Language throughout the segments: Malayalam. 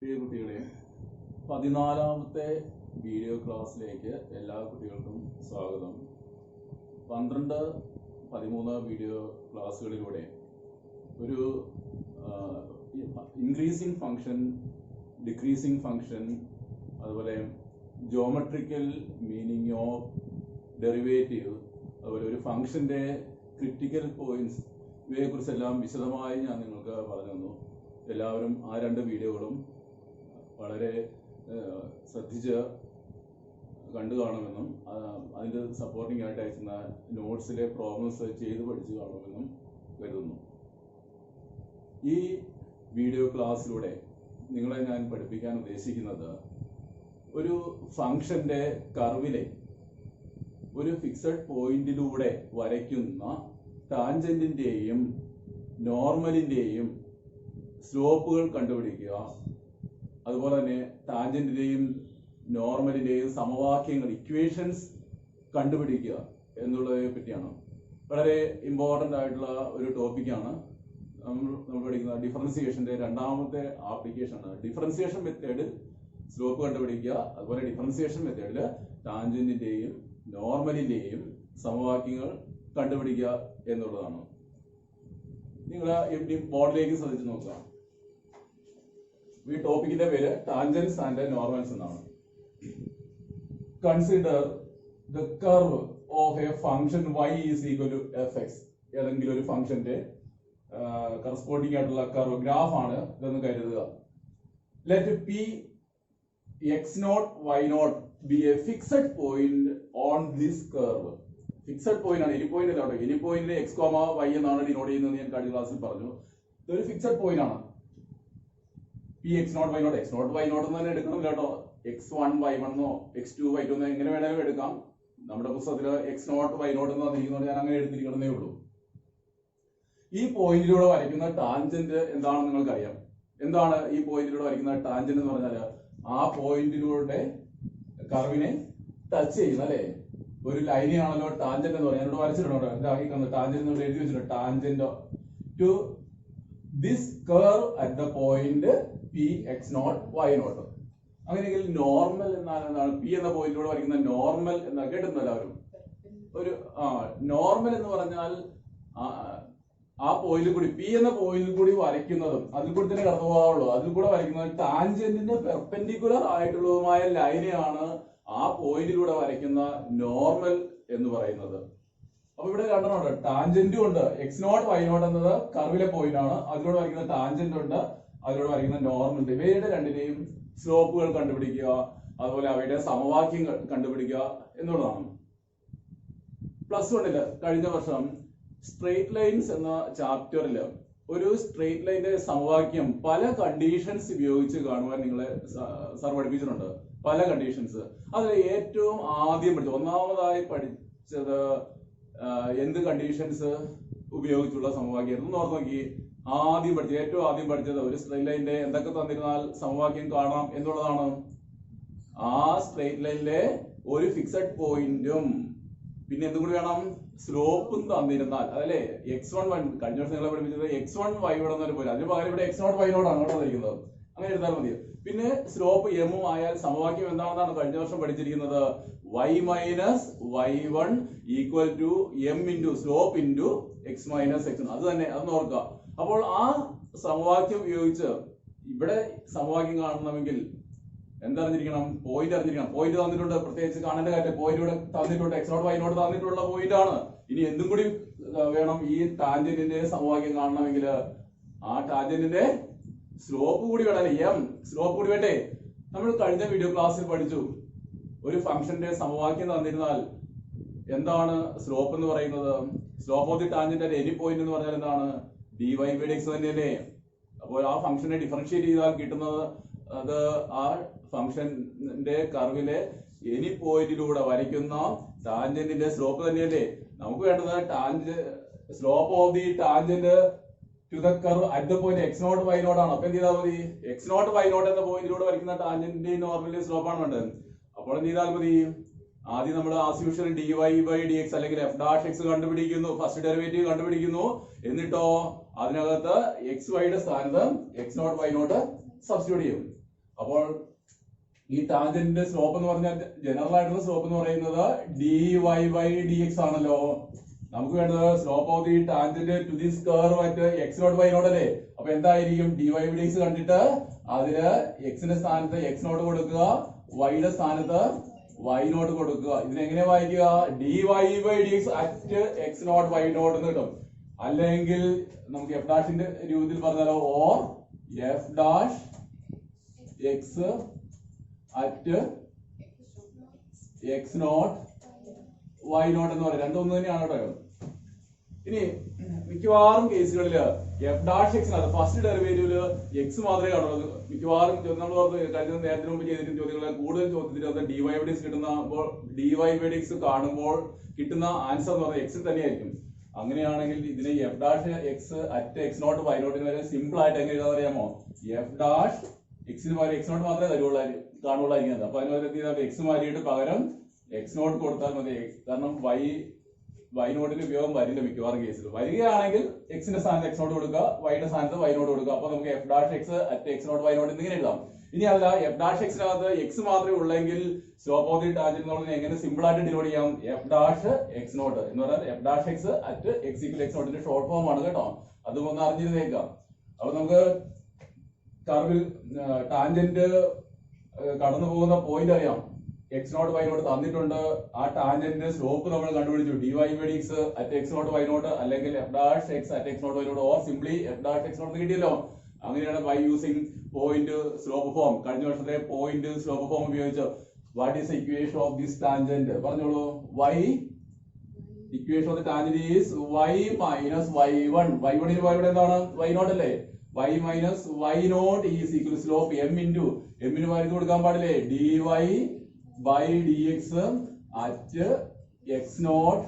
പ്രിയ കുട്ടികളെ, 14ാമത്തെ വീഡിയോ ക്ലാസ്സിലേക്ക് എല്ലാ കുട്ടികൾക്കും സ്വാഗതം. 12, 13 വീഡിയോ ക്ലാസ്സുകളിലൂടെ ഒരു ഇൻക്രീസിങ് ഫംഗ്ഷൻ, ഡിക്രീസിങ് ഫംഗ്ഷൻ, അതുപോലെ ജോമെട്രിക്കൽ മീനിങ് ഓഫ് ഡെറിവേറ്റീവ്, അതുപോലെ ഒരു ഫംഗ്ഷൻ്റെ ക്രിട്ടിക്കൽ പോയിന്റ്സ്, ഇവയെക്കുറിച്ചെല്ലാം വിശദമായി ഞാൻ നിങ്ങൾക്ക് പറഞ്ഞു തന്നു. എല്ലാവരും ആ 2 വീഡിയോകളും വളരെ ശ്രദ്ധിച്ച് കണ്ടു കാണുമെന്നും അതിൻ്റെ സപ്പോർട്ടിംഗ് ആയിട്ട് അയക്കുന്ന നോട്ട്സിലെ പ്രോബ്ലംസ് ചെയ്ത് പഠിച്ചു കാണുമെന്നും കരുതുന്നു. ഈ വീഡിയോ ക്ലാസ്സിലൂടെ നിങ്ങളെ ഞാൻ പഠിപ്പിക്കാൻ ഉദ്ദേശിക്കുന്നത് ഒരു ഫംഗ്ഷന്റെ കർവിലെ ഒരു ഫിക്സഡ് പോയിന്റിലൂടെ വരയ്ക്കുന്ന ടാൻജന്റിന്റെയും നോർമലിന്റെയും സ്ലോപ്പുകൾ കണ്ടുപിടിക്കുക, അതുപോലെ തന്നെ ടാൻജന്റിന്റെയും നോർമലിന്റെയും സമവാക്യങ്ങൾ, ഇക്വേഷൻസ് കണ്ടുപിടിക്കുക എന്നുള്ളതിനെ പറ്റിയാണ്. വളരെ ഇമ്പോർട്ടൻ്റ് ആയിട്ടുള്ള ഒരു ടോപ്പിക്കാണ്. നമ്മൾ പഠിക്കുന്ന ഡിഫറൻസിയേഷന്റെ 2ാമത്തെ ആപ്ലിക്കേഷനാണ്. ഡിഫറൻസിയേഷൻ മെത്തേഡ് സ്ലോപ്പ് കണ്ടുപിടിക്കുക, അതുപോലെ ഡിഫറൻസിയേഷൻ മെത്തേഡിൽ ടാൻജന്റിന്റെയും നോർമലിന്റെയും സമവാക്യങ്ങൾ കണ്ടുപിടിക്കുക എന്നുള്ളതാണ്. നിങ്ങൾ ഈ ബോർഡിലേക്ക് ശ്രദ്ധിച്ച് നോക്കുക. ഈ ടോപ്പിക്കിന്റെ പേര് ടാൻജൻസ് ആൻഡ് നോർമൽസ് എന്നാണ്. Consider the curve of a function y is equal to fx. ഏതെങ്കിലും ഒരു ഫംഗ്ഷന്റെ കറസ്പോണ്ടിങ് ആയിട്ടുള്ള കർവ്, ഗ്രാഫ് ആണ് ഇതെന്ന് കരുതുക. Let p x0 y0 be a fixed point on this curve. Fixed point ആണ്, എനി പോയിന്റ് അല്ല കേട്ടോ. എനി പോയിന്റിൽ x, y എന്നാണ് ഡിനോട്ട് ചെയ്യുന്നത് ഞാൻ കഴിഞ്ഞ ക്ലാസ്സിൽ പറഞ്ഞു. ഇതൊരു ഫിക്സഡ് പോയിന്റ് ആണ്. p x0 y0, x0 y0 എന്ന് തന്നെ എടുക്കണം കേട്ടോ. x1 y1 എന്നോ x2 y2 എന്നോ എങ്ങനെ വേണമെങ്കിലും എടുക്കാം. നമ്മുടെ പുസ്തകത്തിൽ x0 y0 എന്ന് പറഞ്ഞിരിക്കുന്നത് ഞാൻ അങ്ങനെ എടുത്തിരിക്കണമെന്നേ ഉള്ളൂ. ഈ പോയിന്റിലൂടെ വരയ്ക്കുന്ന ടാൻജന്റ് എന്താണെന്ന് നിങ്ങൾക്കറിയാം. എന്താണ് ഈ പോയിന്റിലൂടെ വരയ്ക്കുന്ന ടാൻജന്റ് എന്ന് പറഞ്ഞാൽ ആ പോയിന്റിലൂടെ കർവിനെ ടച്ച് ചെയ്യുന്ന, അല്ലെ, ഒരു ലൈനാണല്ലോ ടാൻജന്റ് എന്ന് പറഞ്ഞാൽ. ഇവിടെ വരച്ചിട്ടുണ്ടോ ടാൻജന്റ് എന്ന് എഴുതി വെച്ചിട്ടുണ്ട്. Tangent to this curve at the point p x0 y0. അങ്ങനെയെങ്കിൽ നോർമൽ എന്നാൽ എന്താണ്? p എന്ന പോയിന്റിലൂടെ വരയ്ക്കുന്ന നോർമൽ എന്ന് കേട്ടിട്ടുണ്ടോ എല്ലാവരും? ഒരു നോർമൽ എന്ന് പറഞ്ഞാൽ ആ പോയിന്റിൽ കൂടി, p എന്ന പോയിന്റിൽ കൂടി വരയ്ക്കുന്നതും അതിൽ കൂടി തന്നെ കടന്നു പോകാവുള്ളൂ. അതിൽ കൂടെ വരയ്ക്കുന്നത് ടാൻജന്റിന് പെർപെൻഡിക്കുലർ ആയിട്ടുള്ളതുമായ ലൈനെയാണ് ആ പോയിന്റിലൂടെ വരയ്ക്കുന്ന നോർമൽ എന്ന് പറയുന്നത്. അപ്പൊ ഇവിടെ രണ്ടെണ്ണമുണ്ട്, ടാൻജന്റും ഉണ്ട്. x0 y0 എന്നത് കർവിലെ പോയിന്റ് ആണ്, അതിലൂടെ വരയ്ക്കുന്ന ടാൻജന്റ് ഉണ്ട്, അതിലൂടെ വരയ്ക്കുന്ന നോർമൽ ഉണ്ട്. ഇവയുടെ രണ്ടിനെയും സ്ലോപ്പുകൾ കണ്ടുപിടിക്കുക, അതുപോലെ അവയുടെ സമവാക്യങ്ങൾ കണ്ടുപിടിക്കുക എന്നുള്ളതാണ്. +1 കഴിഞ്ഞ വർഷം സ്ട്രെയിറ്റ് ലൈൻസ് എന്ന ചാപ്റ്ററിൽ ഒരു സ്ട്രെയിറ്റ് ലൈനിന്റെ സമവാക്യം പല കണ്ടീഷൻസ് ഉപയോഗിച്ച് കാണുവാൻ നിങ്ങളെ സാർ പഠിപ്പിച്ചിട്ടുണ്ട്. പല കണ്ടീഷൻസ്. അതിൽ ഏറ്റവും ആദ്യം പഠിച്ചത്, ഒന്നാമതായി പഠിച്ചത് എന്ത് കണ്ടീഷൻസ് ഉപയോഗിച്ചുള്ള സമവാക്യം എന്ന് ഓർത്ത് നോക്കി. ഏറ്റവും ആദ്യം പഠിച്ചത് ഒരു സ്ട്രെയിറ്റ് ലൈനിന്റെ എന്തൊക്കെ തന്നിരുന്നാൽ സമവാക്യം കാണാം എന്നുള്ളതാണ്. ആ സ്ട്രെയിറ്റ് ലൈനിലെ ഒരു ഫിക്സഡ് പോയിന്റും പിന്നെ എന്തും കൂടി വേണം, സ്ലോപ്പും തന്നിരുന്നാൽ, അതല്ലേ x1 y. കഴിഞ്ഞ വർഷം നിങ്ങളെ പഠിപ്പിച്ചത് x1 y1 എന്നൊരു പോലെ, അതിന് പകരം ഇവിടെ x0 y0 ആണ് കേട്ടോ തന്നിരിക്കുന്നത്. അങ്ങനെ എടുത്താൽ മതി. പിന്നെ സ്ലോപ്പ് m ആയാൽ സമവാക്യം എന്താണെന്നാണ് കഴിഞ്ഞ വർഷം പഠിച്ചിരിക്കുന്നത്? y minus y1 equal to m into slope into x minus x1. അത് തന്നെ, അതൊന്ന് ഓർക്കുക. അപ്പോൾ ആ സമവാക്യം ഉപയോഗിച്ച് ഇവിടെ സമവാക്യം കാണണമെങ്കിൽ എന്തറിഞ്ഞിരിക്കണം? പോയിന്റ് അറിഞ്ഞിരിക്കണം. പോയിന്റ് തന്നിട്ടുണ്ട്, പ്രത്യേകിച്ച് കാണേണ്ട കാര്യം. പോയിന്റ് ഇവിടെ തന്നിട്ടുണ്ട്, x0 y0 തന്നിട്ടുള്ള പോയിന്റ് ആണ്. ഇനി എന്തും കൂടി വേണം, ഈ ടാൻജന്റിന്റെ സമവാക്യം കാണണമെങ്കിൽ ആ ടാൻജന്റിന്റെ സ്ലോപ്പ് കൂടി വേണം, m സ്ലോപ്പ് കൂടി വേണ്ടേ? നമ്മൾ കഴിഞ്ഞ വീഡിയോ ക്ലാസ്സിൽ പഠിച്ചു, ഒരു ഫംഗ്ഷന്റെ സമവാക്യം തന്നിരുന്നാൽ എന്താണ് സ്ലോപ്പ് എന്ന് പറയുന്നത്? Slope of the tangent at any point എന്ന് പറഞ്ഞാൽ എന്താണ്? dy/dx തന്നെയല്ലേ? അപ്പോൾ ആ ഫംഗ്ഷനെ ഡിഫറൻഷിയേറ്റ് ചെയ്താൽ കിട്ടുന്നത് അത് ആ ഫംഗ്ഷന്റെ കർവിലെ എനി പോയിന്റിലൂടെ വരയ്ക്കുന്ന ടാൻജന്റിന്റെ സ്ലോപ്പ് തന്നെയല്ലേ? നമുക്ക് വേണ്ടത് slope of the tangent to the curve at the point x0 y0 ആണ്. അപ്പൊ എന്ത് ചെയ്താൽ മതി? x0 y0 എന്ന പോയിന്റിലൂടെ വരയ്ക്കുന്ന ടാൻജന്റിന്റെ നോർമലിന്റെ സ്ലോപ്പ് ആണ് വേണ്ടത്. അപ്പോൾ എന്ത് ചെയ്താൽ മതി? ആദ്യം നമ്മൾ ആസ് യൂഷ്വൽ dy/dx അല്ലെങ്കിൽ f' കണ്ടുപിടിക്കുന്നു, ഫസ്റ്റ് ഡെറിവേറ്റീവ് കണ്ടുപിടിക്കുന്നു. എന്നിട്ടോ അതിനകത്ത് xy യുടെ സ്ഥാനത്ത് x0 y0 സബ്സ്റ്റിറ്റ്യൂട്ട് ചെയ്യും. അപ്പോൾ ഈ ടാൻജന്റിന്റെ സ്ലോപ്പ് എന്ന് പറഞ്ഞാൽ ജനറൽ ആയിട്ടുള്ള സ്ലോപ്പ് എന്ന് പറയുന്നത് dy/dx ആണല്ലോ. നമുക്ക് വേണ്ടത് slope of the tangent to this curve at x0 y0 അല്ലേ. അപ്പൊ എന്തായിരിക്കും dy/dx കണ്ടിട്ട് അതില് എക്സിന്റെ സ്ഥാനത്ത് x0 കൊടുക്കുക, വൈയുടെ സ്ഥാനത്ത് y0 കൊടുക്കുക. ഇതിനെങ്ങനെ വായിക്കുക? dy/dx അറ്റ് x0 y0 എന്ന് കിട്ടും. അല്ലെങ്കിൽ നമുക്ക് f ഡാഷിന്റെ രൂപത്തിൽ പറഞ്ഞാലോ, or f dash x at x0 y0 എന്ന് പറയാം. രണ്ടും ഒന്ന് തന്നെയാണ് കേട്ടോ. ഇനി മിക്കവാറും കേസുകളിൽ എഫ് ഡാഷ് എക്സിനകത്ത് ഫസ്റ്റ് ഡെറിവേറ്റീവില് എക്സ് മാത്രമേ കാണുള്ളൂ. മിക്കവാറും നമ്മൾ കഴിഞ്ഞ നേരത്തിന് മുമ്പ് ചെയ്തിട്ടുള്ള ചോദ്യങ്ങൾ കൂടുതൽ ചോദ്യത്തിനകത്ത് dy/dx കിട്ടുമ്പോൾ dy/dx കാണുമ്പോൾ കിട്ടുന്ന ആൻസർ എന്ന് പറഞ്ഞാൽ എക്സിൽ തന്നെയായിരിക്കും. അങ്ങനെയാണെങ്കിൽ ഇതിനെ F dash x at x0 y0 വരെ സിമ്പിൾ ആയിട്ട് എങ്ങനെ എഴുതാൻ അറിയാമോ? എഫ് ഡാഷ് എക്സിന് പകരം x0 മാത്രമേ കാണുള്ളായിരിക്കും. അപ്പൊ അതിന് എക്സ് മാറ്റിയിട്ട് പകരം x0 കൊടുത്താൽ മതി. കാരണം y0ന്റെ ഉപയോഗം വരില്ല മിക്കവാറും കേസിൽ. വരികയാണെങ്കിൽ എക്സിന്റെ സ്ഥാനത്ത് x0 കൊടുക്കുക, വൈയുടെ സ്ഥാനത്ത് y0 കൊടുക്കുക. അപ്പൊ നമുക്ക് F dash x at x0 y0 എന്നിങ്ങനെ എഴുതാം. ഇനി അതല്ല എഫ് ഡാഷ് എക്സിനകത്ത് എക്സ് മാത്രമേ ഉള്ളെങ്കിൽ സ്ലോപ്പ് ഓഫ് ദി ടാൻജന്റ് എന്നുള്ളത് എങ്ങനെ സിമ്പിൾ ആയിട്ട് ഡിനോട്ട് ചെയ്യാം? എഫ് ഡാഷ് x0 എന്ന് പറഞ്ഞാൽ എഫ് ഡാഷ് എക്സ് അറ്റ് x=x0ന്റെ ഷോർട്ട് ഫോം ആണ് കേട്ടോ. അതും ഒന്ന് അറിഞ്ഞിരുന്നേക്കാം. അപ്പൊ നമുക്ക് കർവിൽ ടാൻജന്റ് കടന്നു പോകുന്ന പോയിന്റ് അറിയാം. x0 y0 തന്നിട്ടുണ്ട്. ആ ടാൻജന്റിന്റെ സ്ലോപ്പ് നമ്മൾ കണ്ടുപിടിച്ചു. dy/dx അറ്റ് x0 y0 അല്ലെങ്കിൽ f dash x at x0 y0 or simply f dash x0 എന്ന് കിട്ടിയല്ലോ. അങ്ങനെയാണ് by using point slope form. കഴിഞ്ഞ വർഷത്തെ പോയിന്റ് സ്ലോപ്പ് ഫോം ഉപയോഗിച്ച് what is equation of this tangent പറഞ്ഞോളൂ. Equation of the tangent is y minus y1. y1 ന് പകരം എന്താണ്? y0 അല്ലേ. y minus y0 is equal slope m into m ന് പകരം കൊടുക്കാൻ പാടില്ലേ? dy/dx at x0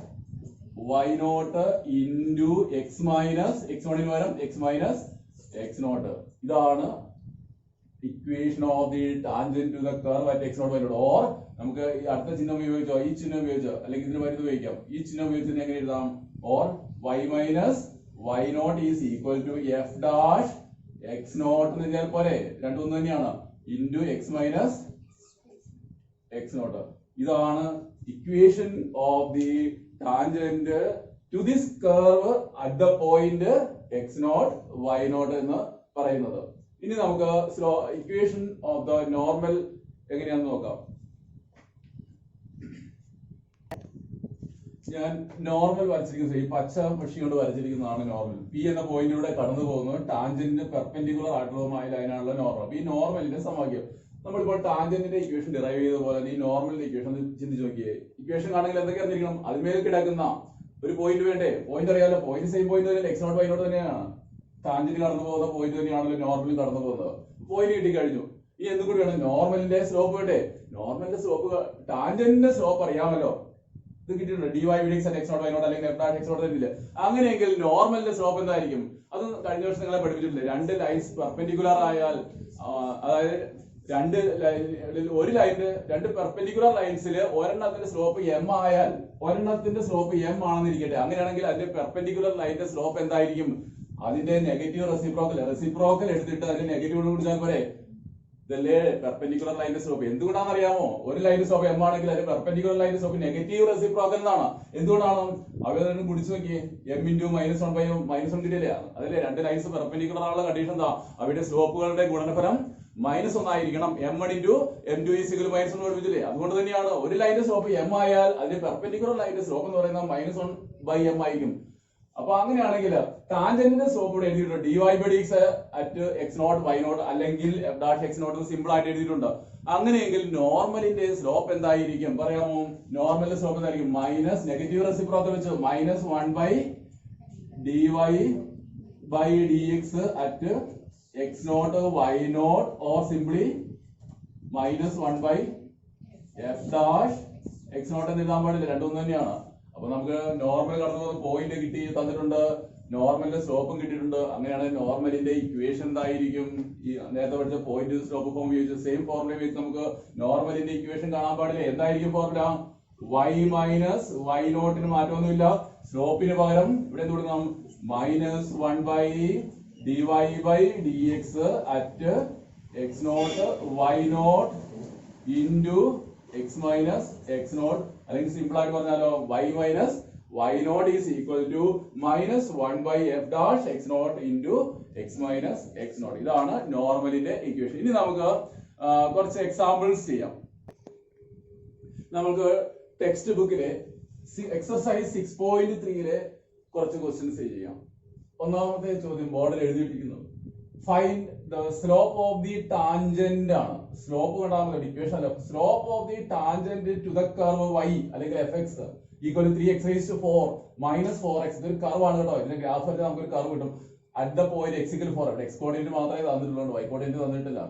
y0 into x minus x1 ന് പകരം x മൈനസ് x0. ഇതാണ് equation of the tangent to the curve at x0 y0. Or നമുക്ക് ഈ അടുത്ത ചിഹ്നം ഉപയോഗിച്ചോ, ഈ ചിഹ്നം ഉപയോഗിച്ചോ, അല്ലെങ്കിൽ ഇതിന് പകരം ഉപയോഗിക്കാം. ഈ ചിഹ്നം ഉപയോഗിച്ച് എങ്ങനെ എഴുതാം? Or y minus y0 is equal to f dash x0 എന്ന് എഴുതിയാൽ പോലെ. രണ്ടും ഒന്ന് തന്നെയാണ്. Into x minus x0. ഇതാണ് equation of the tangent to this curve at the point x0 y0 എന്ന് പറയുന്നത്. ഇനി നമുക്ക് ഇക്വേഷൻ ഓഫ് ദ നോർമൽ എങ്ങനെയാണെന്ന് നോക്കാം. ഞാൻ നോർമൽ വരച്ചിരിക്കുന്നത് ഈ പച്ച മഷി കൊണ്ട് വരച്ചിരിക്കുന്നതാണ് നോർമൽ. പി എന്ന പോയിന്റിലൂടെ കടന്നു പോകുന്നത് ടാൻജന്റിന് പെർപെൻഡിക്കുലർ ആയിട്ടുള്ളതുമായ ലൈനാണുള്ള നോർമൽ. അപ്പൊ ഈ നോർമലിന്റെ സമവാക്യം നമ്മളിപ്പോൾ ടാൻജന്റിന്റെ ഇക്വേഷൻ ഡിറൈവ് ചെയ്ത പോലെ ഈ നോർമലിന്റെ ഇക്വേഷൻ ചിന്തിച്ച് നോക്കിയേ. ഇക്വേഷൻ ആണെങ്കിൽ എന്തൊക്കെ അറിഞ്ഞിരിക്കണം? അതിന്മേൽ കിടക്കുന്ന ഒരു പോയിന്റ് വേണ്ടേ? പോയിന്റ് അറിയാലോ. പോയിന്റ് സെയിം പോയിന്റ് തന്നെ x0 y0 തന്നെയാണ്. ടാൻജന്റ് കടന്നു പോകുന്ന പോയിന്റ് തന്നെയാണല്ലോ നോർമലിൽ കടന്നു പോകുന്നത്. പോയിന്റ് കിട്ടിക്കഴിഞ്ഞു. ഇനി എന്തും കൂടി വേണം? നോർമലിന്റെ സ്ലോപ്പ് വേണ്ടേ? നോർമലിന്റെ സ്ലോപ്പ് ടാൻജന്റിന്റെ സ്ലോപ്പ് അറിയാമല്ലോ. ഇത് കിട്ടിയിട്ടുണ്ട്. dy/dx അറ്റ് x0 y0 അല്ലെങ്കിൽ f ഡാഷ് x0 തന്നില്ല. അങ്ങനെയെങ്കിൽ നോർമലിന്റെ സ്ലോപ്പ് എന്തായിരിക്കും? അത് കഴിഞ്ഞ വർഷം നിങ്ങളെ പഠിപ്പിച്ചിട്ടില്ലേ? രണ്ട് ലൈൻസ് പെർപെൻഡിക്കുലർ ആയാൽ, അതായത് ഒരു ലൈനിന് രണ്ട് പെർപെൻഡിക്കുലർ ലൈൻസിൽ ഒരെണ്ണത്തിന്റെ സ്ലോപ്പ് m ആയാൽ ഒരെണ്ണത്തിന്റെ സ്ലോപ്പ് m ആണെന്നിരിക്കട്ടെ. അങ്ങനെയാണെങ്കിൽ അതിന്റെ പെർപെൻഡിക്കുലർ ലൈനിന്റെ സ്ലോപ്പ് എന്തായിരിക്കും? അതിന്റെ നെഗറ്റീവ് റെസിപ്രോക്കൽ എടുത്തിട്ട് അതിന്റെ നെഗറ്റീവ് കൊടുത്താൽ പോരെ. ഇതല്ലേ പെർപെൻഡിക്കുലർ ലൈനിന്റെ സ്ലോപ്പ്. എന്തുകൊണ്ടാണെന്ന് അറിയാമോ? ഒരു ലൈനിന്റെ സ്ലോപ്പ് m ആണെങ്കിൽ അതിന്റെ പെർപെൻഡിക്കുലർ ലൈനിന്റെ സ്ലോപ്പ് നെഗറ്റീവ് റെസിപ്രോക്കൽ എന്നാണ്. എന്തുകൊണ്ടാണ്? അവരെ കുടിച്ചു നോക്കിയേ. m ഇൻറ്റു -1/-1 കിട്ടിയില്ലേ? അതല്ലേ രണ്ട് ലൈൻസ് പെർപെൻഡിക്കുലർ ആയുള്ള കണ്ടീഷൻ എന്താ? അവയുടെ സ്ലോപ്പുകളുടെ ഗുണനഫലം -1 ആയിരിക്കണം. m1 into m2 is equal -1 പഠിപ്പിച്ചില്ലേ? അതുകൊണ്ട് തന്നെയാണ് ഒരു ലൈനിന്റെ സ്ലോപ്പ് m ആയാൽ അതിന്റെ പെർപെൻഡിക്കുലർ ലൈനിന്റെ സ്ലോപ്പ് എന്ന് പറയുന്നത് -1/m ആയിരിക്കും. അപ്പൊ അങ്ങനെയാണെങ്കിൽ ടാൻജന്റിന്റെ സ്ലോപ്പ് ഇവിടെ എഴുതിയിട്ടുണ്ട്. dy/dx അറ്റ് x0 y0 അല്ലെങ്കിൽ f ഡാഷ് x0 സിമ്പിൾ ആയിട്ട് എഴുതിയിട്ടുണ്ട്. അങ്ങനെയെങ്കിൽ നോർമലിന്റെ സ്ലോപ്പ് എന്തായിരിക്കും പറയാമോ? നോർമലിന്റെ സ്ലോപ്പ് എന്തായിരിക്കും? മൈനസ് നെഗറ്റീവ് റെസിപ്രോക്കൽ വെച്ച് -1/dy/dx at x0 y0 or simply -1/f dash x0 എന്ന് എഴുതാൻ പാടില്ല. രണ്ടും തന്നെയാണ്. അപ്പൊ നമുക്ക് നോർമൽ കടന്നു പോകുന്ന പോയിന്റ് കിട്ടി തന്നിട്ടുണ്ട്, നോർമലിന്റെ സ്ലോപ്പും കിട്ടിയിട്ടുണ്ട്. അങ്ങനെയാണെങ്കിൽ നോർമലിന്റെ ഇക്വേഷൻ എന്തായിരിക്കും? ഈ നേരത്തെ പഠിച്ച പോയിന്റ് സ്ലോപ്പ് ഫോം ഉപയോഗിച്ച് സെയിം ഫോർമുല ഉപയോഗിച്ച് നമുക്ക് നോർമലിന്റെ ഇക്വേഷൻ കാണാൻ പാടില്ല. എന്തായിരിക്കും ഫോർമുല? y മൈനസ് y0 മാറ്റമൊന്നുമില്ല. സ്ലോപ്പിന് പകരം ഇവിടെ എന്ത് കൊടുക്കണം? -1/dy/dx at x naught y naught into x minus x naught, അല്ലെങ്കിൽ സിമ്പിൾ ആയിട്ട് പറഞ്ഞാലോ y minus y naught is equal to minus 1/f' x naught into x minus x naught. ഇതാണ് നോർമലിന്റെ ഇക്വേഷൻ. ഇനി നമുക്ക് കുറച്ച് എക്സാമ്പിൾസ് ചെയ്യാം. നമുക്ക് ടെക്സ്റ്റ് ബുക്കിലെ എക്സർസൈസ് 6.3 കുറച്ച് ക്വസ്റ്റ്യൻസ് ചെയ്യാം. ഒന്നാമത്തെ ചോദ്യം ബോർഡിൽ എഴുതിയിട്ടിരിക്കുന്നത് find the slope of the tangent ആണ്. സ്ലോപ്പ് കണ്ടാൽ ഇക്വേഷൻ അല്ല, slope of the tangent to the curve y അല്ലെങ്കിൽ fx equal 3x⁴ minus 4x. ഇതൊരു കർവ് ആണ് കേട്ടോ. ഇതിന്റെ ഗ്രാഫ് വെച്ചാൽ നമുക്കൊരു കർവ് കിട്ടും. At the point x⁴. X coordinate മാത്രമേ തന്നിട്ടുള്ളൂ, y കോർഡിനേറ്റ് തന്നിട്ടില്ല.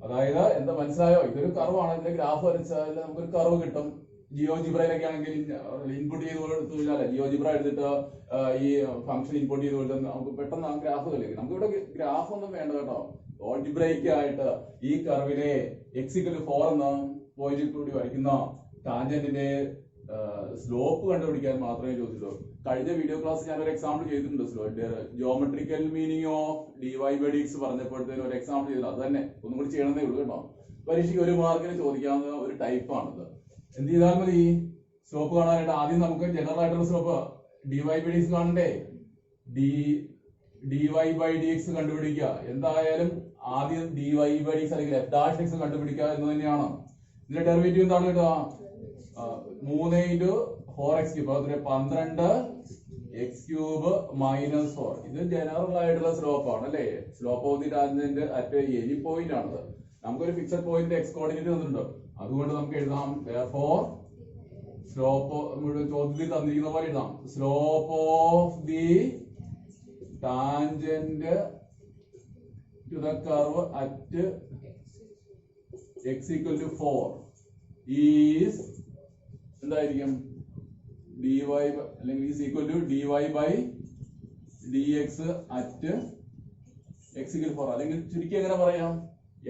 അതായത് എന്താ മനസ്സിലായോ? ഇതൊരു കർവാണ്. ഇതിന്റെ ഗ്രാഫ് വരച്ചാൽ നമുക്കൊരു കർവ് കിട്ടും. ജിയോജിബ്രയിലൊക്കെ ആണെങ്കിൽ ഇൻപുട്ട് ചെയ്ത് കൊടുത്തില്ല, ജിയോജിബ്ര എടുത്തിട്ട് ഈ ഫംഗ്ഷൻ ഇൻപുട്ട് ചെയ്ത് കൊടുത്താൽ നമുക്ക് പെട്ടെന്ന് ആ ഗ്രാഫ് കളിക്കും. നമുക്ക് ഇവിടെ ഗ്രാഫ് ഒന്നും വേണ്ട കേട്ടോ. ഓൾജിബ്രയ്ക്ക് ആയിട്ട് ഈ കർവിലെ x⁴ എന്ന പോയിന്റിൽ കൂടി വരയ്ക്കുന്ന ടാൻജന്റിന്റെ സ്ലോപ്പ് കണ്ടുപിടിക്കാൻ മാത്രമേ ചോദിച്ചുള്ളൂ. കഴിഞ്ഞ വീഡിയോ ക്ലാസ് ഞാൻ ഒരു എക്സാമ്പിൾ ചെയ്തിട്ടുണ്ട്. ജിയോമെട്രിക്കൽ മീനിങ് ഓഫ് dy/dx പറഞ്ഞപ്പോഴത്തേനും ഒരു എക്സാമ്പിൾ ചെയ്തത്. അത് തന്നെ ഒന്നും കൂടി ചെയ്യണമെന്നേ ഉള്ളൂ കേട്ടോ. പരീക്ഷയ്ക്ക് 1 മാർക്കിന് ചോദിക്കാവുന്ന ഒരു ടൈപ്പാണിത്. എന്ത് ചെയ്താൽ മതി? സ്ലോപ്പ് കാണാനായിട്ട് ആദ്യം നമുക്ക് ജനറൽ ആയിട്ടുള്ള സ്ലോപ്പ് dy/dx കാണണ്ടേ. dy/dx കണ്ടുപിടിക്കുക. എന്തായാലും ആദ്യം dy/dx അല്ലെങ്കിൽ f' കണ്ടുപിടിക്കുക എന്ന് തന്നെയാണ്. ഇതിന്റെ ഡെറിവേറ്റീവ് എന്താണ് കേട്ടോ? 3 × 4x³ 12 x³ മൈനസ് 4. ഇത് ജനറൽ ആയിട്ടുള്ള സ്ലോപ്പ് ആണ് അല്ലേ. Slope of the tangent at any point ആണത്. നമുക്കൊരു ഫിക്സഡ് പോയിന്റ് എക്സ് കോർഡിനേറ്റ് തന്നിട്ടുണ്ട്. അതുകൊണ്ട് നമുക്ക് എഴുതാം therefore സ്ലോപ്പ് മുഴുവൻ ചോദ്യത്തിൽ തന്നിരിക്കുന്ന പോലെ എഴുതാം. Slope of the tangent to the curve at x⁴ is എന്തായിരിക്കും? dy അല്ലെങ്കിൽ is equal to dy/dx at x⁴. അല്ലെങ്കിൽ ചുരുക്കി എങ്ങനെ പറയാം?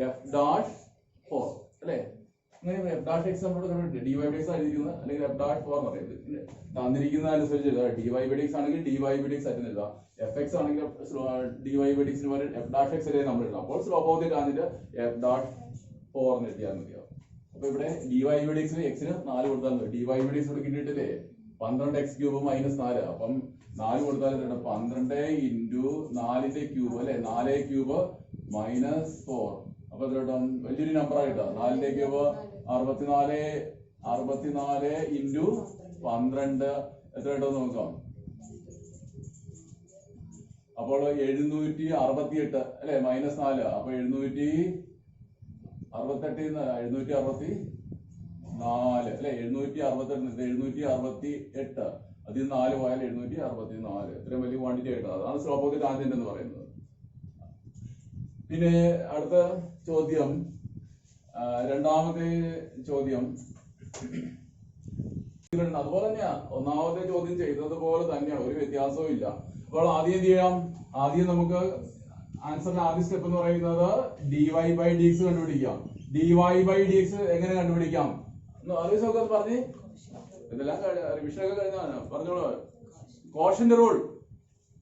f'4 അല്ലെ. അങ്ങനെ f'(x) നമ്മളോട് കണ്ടിട്ടുണ്ട്. dy/dx ആയിരിക്കുന്നത് അല്ലെങ്കിൽ f'4 എന്ന് പറയുന്നത് തന്നിരിക്കുന്ന അനുസരിച്ച് dy/dx ആണെങ്കിൽ dy/dx ആയിട്ട് എഴുതാം. fx ആണെങ്കിൽ dy/dx f'(x) വരെ നമ്മൾ എഴുതാം. അപ്പോൾ slope of the tangent f'4 എന്ന് എഴുതിയാൽ മതിയാവും. അപ്പൊ ഇവിടെ dy/dx x-ന് 4 കൊടുത്താൽ മതി. dy/dx ഇവിടെ കിട്ടിയിട്ടില്ലേ 12x³ മൈനസ് 4. അപ്പം 4 കൊടുത്താൽ 12 × 4ന്റെ ക്യൂബ് അല്ലെ. 4³ മൈനസ് 4. അപ്പൊ വലിയൊരു നമ്പർ ആയിട്ടാ. 4ന്റെ ക്യൂബ് 64 × 12 എത്ര കിട്ടും നോക്കാം. അപ്പോൾ 768 അല്ലെ മൈനസ് 4. അപ്പൊ 768 അല്ലെ 768 അതിൽ 4 പോയാൽ 764. ഇത്രയും വലിയ ക്വാണ്ടിറ്റി ആയിട്ടാണ്. അതാണ് സ്ലോപ്പ് ഓഫ് ദി ടാൻജന്റ് എന്ന് പറയുന്നത്. പിന്നെ അടുത്ത ചോദ്യം, രണ്ടാമത്തെ ചോദ്യം അതുപോലെ തന്നെയാ. ഒന്നാമത്തെ ചോദ്യം ചെയ്തതുപോലെ തന്നെയാണ്, ഒരു വ്യത്യാസവും ഇല്ല. അപ്പോൾ ആദ്യം എന്ത് ചെയ്യാം? ആദ്യം നമുക്ക് ആൻസറിന്റെ ആദ്യ സ്റ്റെപ്പ് എന്ന് പറയുന്നത് dy/dx കണ്ടുപിടിക്കാം. dy/dx എങ്ങനെ കണ്ടുപിടിക്കാം? ആലോചിച്ച് നോക്കാം. പറഞ്ഞ് ഇതെല്ലാം റിവിഷൻ ഒക്കെ കഴിഞ്ഞാണ്. പറഞ്ഞോളൂ. കോഷ്യന്റ് റൂൾ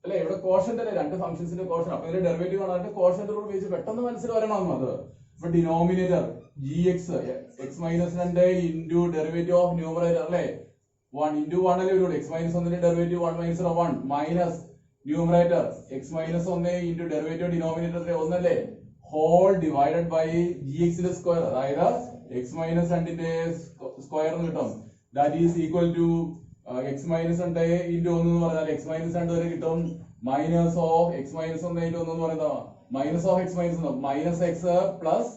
അല്ലെ. ഇവിടെ കോഷ്യന്റ് അല്ലെ, രണ്ട് ഫംഗ്ഷൻസിന്റെ കോഷ്യൻ. അപ്പൊ ഇതിന്റെ ഡെറിവേറ്റീവ് കാണാനായിട്ട് കോഷ്യന്റ് റൂൾ ഉപയോഗിച്ച് പെട്ടെന്ന് മനസ്സിൽ വരണം അത്. ഇപ്പൊ denominator gx x-2 into derivative of numerator അല്ലെ 1 × 1 അല്ലേ വരുള്ളൂ. x-1ന്റെ derivative 1 - 1 minus numerator x-1 into derivative denominator 1 അല്ലേ ഹോൾ ഡിവൈഡഡ് ബൈ gx-ന്റെ സ്ക്വയർ. അതായത് x-2ന്റെ സ്ക്വയർ എന്ന് കിട്ടും. That is equal to x-2 × 1 എന്ന് പറഞ്ഞാൽ x-2 വരെ കിട്ടും. മൈനസ് ഓഫ് x-1 × 1 എന്ന് പറയുന്നത് minus of x-1 minus x plus